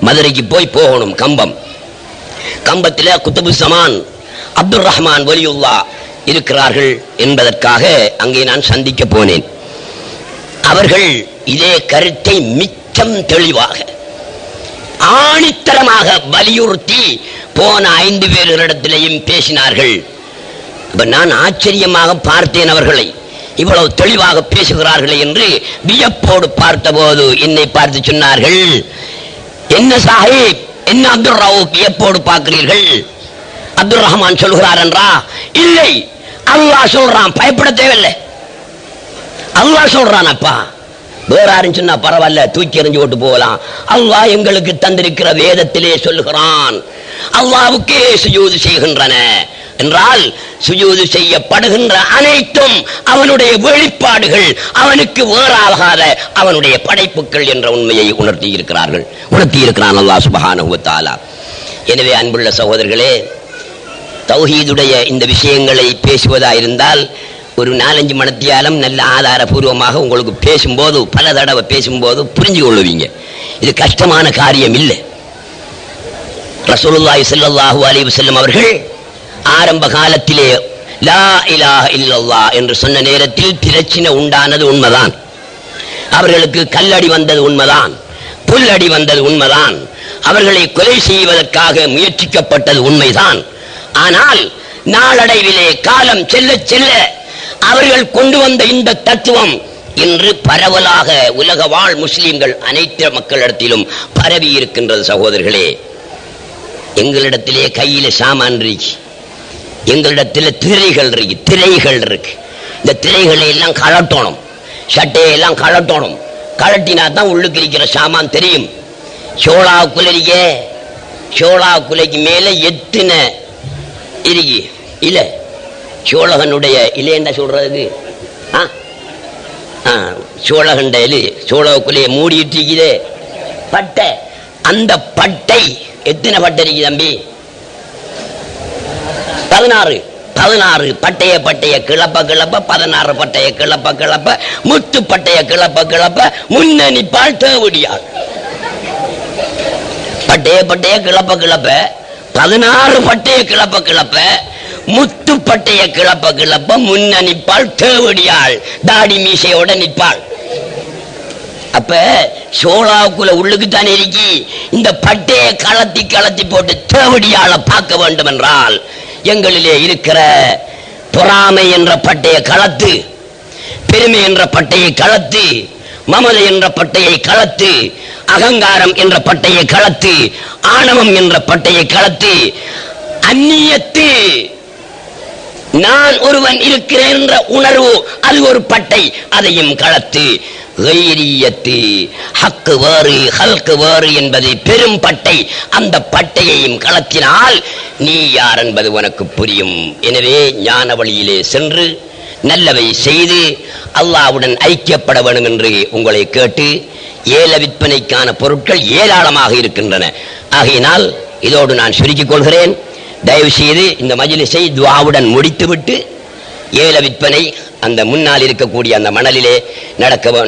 மதுரைக்கு போகணும். கம்பத்தில் குத்துபு ஸமான் அப்துல் ரஹ்மான் வலியுல்லா இருக்கிறார்கள் என்பதற்காக அங்கே நான் சந்திக்க போனேன். அவர்கள் இதே கருத்தை மிச்சம் தெளிவாக ஆணித்தரமாக வலியுறுத்தி போன 5 பேர்களிடத்திலேயும் பேசினார்கள். நான் ஆச்சரியமாக பார்த்தேன் அவர்களை. இவ்வளவு தெளிவாக பேசுகிறார்களே என்று வியப்போடு பார்த்தபோது என்னை பார்த்து சொன்னார்கள், என்ன சாஹிப், என்ன அப்துல் ரவுப் வியப்போடு பார்க்கிறீர்கள்? அப்துல் ரஹ்மான் சொல்கிறார் என்றா? இல்லை, அல்லாஹ் சொல்றான், பயப்பட தேவையில்லை. அல்லாஹ் சொல்றான். அப்பா வேற யாரும் சொன்னா பரவாயில்ல, தூக்கி எறிஞ்சு ஓட்டு போகலாம். அல்லாஹ் எங்களுக்கு தந்திருக்கிற வேதத்திலே சொல்லுகிறான், அல்லாஹ்வுக்கே சுஜூது செய்கின்றன என்றால் சுஜூது செய்யப்படுகின்ற அனைத்தும் அவனுடைய வெளிப்பாடுகள், அவனுக்கு வேறாகாத அவனுடைய படைப்புகள் என்ற உண்மையை உணர்த்தி இருக்கிறான் அல்லாஹ் சுப்ஹானஹு வ தஆலா. எனவே அன்புள்ள சகோதரர்களே, தௌஹீதுடைய இந்த விஷயங்களை பேசுவதாயிருந்தால் ஒரு 4-5 மணித்தியாலம் நல்ல ஆதாரபூர்வமாக உங்களுக்கு பேசும்போது, பல தடவை பேசும்போது புரிஞ்சு கொள்ளுவீங்க. இது கஷ்டமான காரியம் இல்லை. ரசூலுல்லாஹி ஸல்லல்லாஹு அலைஹி வஸல்லம் அவர்கள் ஆரம்ப காலத்திலே லா இலாஹ இல்லல்லாஹ் என்று சொன்ன நேரத்தில் பிரச்சனை உண்டானது உண்மைதான். அவர்களுக்கு கல்லடி வந்தது உண்மைதான், புல்லடி வந்தது உண்மைதான், அவர்களை கொலை செய்வதற்காக முயற்சிக்கப்பட்டது உண்மைதான். ஆனால் நாளடைவிலே காலம் செல்ல செல்ல அவர்கள் கொண்டு வந்த இந்த தத்துவம் இன்று பரவலாக உலக வாழ் முஸ்லிம்கள் அனைத்து மக்களிடத்திலும் பரவி இருக்கின்றது. சகோதரர்களே, எங்களிடத்திலே கையில சாமான் இருக்கு, எங்களிடத்தில் திரைகள் இருக்கு. இந்த திரைகளை எல்லாம் கழட்டணும், சட்டையெல்லாம் கழட்டணும். கழட்டினா தான் உள்ளுக்கு இருக்கிற சாமான் தெரியும். சோளா குலைக்கு மேல எத்தனை இருக்கு இல்ல, சோழகனுடைய இல்லை என்ன சொல்றது, சோழகண்ட இலி சோழகுலைய மூடிட்டு பட்டை. அந்த பட்டை எத்தனை பட்டை இருக்கு தம்பி? 16 பட்டைய கிளப்ப 16 பட்டைய கிளப்ப முத்து பட்டைய கிளப்ப முன்னணிப்பால் தேவடியாள். பட்டைய கிளப்ப 16 பட்டைய கிளப்ப முத்து பட்டைய கிளப்ப முன்னணிப்பால் தேவடியாள், தாடி மீசையோட நிற்பாள். அப்ப சோழாவுக்குள்ள உள்ளுக்கு தானே இருக்கி. இந்த பட்டையை கலத்தி போட்டு தேவடியாளை பார்க்க வேண்டும் என்றால் எங்களிலே இருக்கிற பொறாமை என்ற பட்டையை களத்து, பெருமை என்ற பட்டையை களத்து, மமதை என்ற பட்டையை களத்து, அகங்காரம் என்ற பட்டையை களத்து, ஆணவம் என்ற பட்டையை களத்து, அந்நியத்து, நான் ஒருவன் இருக்கிறேன் என்ற உணர்வு, அது ஒரு பட்டை, அதையும் களத்து, ஹக்கு வேறு ஹல்கு வேறு என்பது பெரும் பட்டை. அந்த பட்டையையும் களத்தினால் நீ யார் என்பது உனக்கு புரியும். எனவே ஞான வழியிலே சென்று நல்லவை செய்து அல்லாஹ்வுடன் ஐக்கியப்பட வேண்டும் என்று உங்களை கேட்டு, ஏல விற்பனைக்கான பொருட்கள் ஏராளமாக இருக்கின்றன. ஆகையினால் இதோடு நான் சுருக்கிக் கொள்கிறேன். தயவு செய்து இந்த மஜ்லிஸை துஆவுடன் முடித்துவிட்டு ஏல விற்பனை அந்த முன்னால் இருக்கக்கூடிய அந்த மணலிலே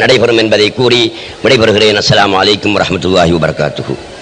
நடைபெறும் என்பதை கூறி விடைபெறுகிறேன். அஸ்ஸலாமு அலைக்கும் வரஹ்மத்துல்லாஹி வபரகாத்துஹு.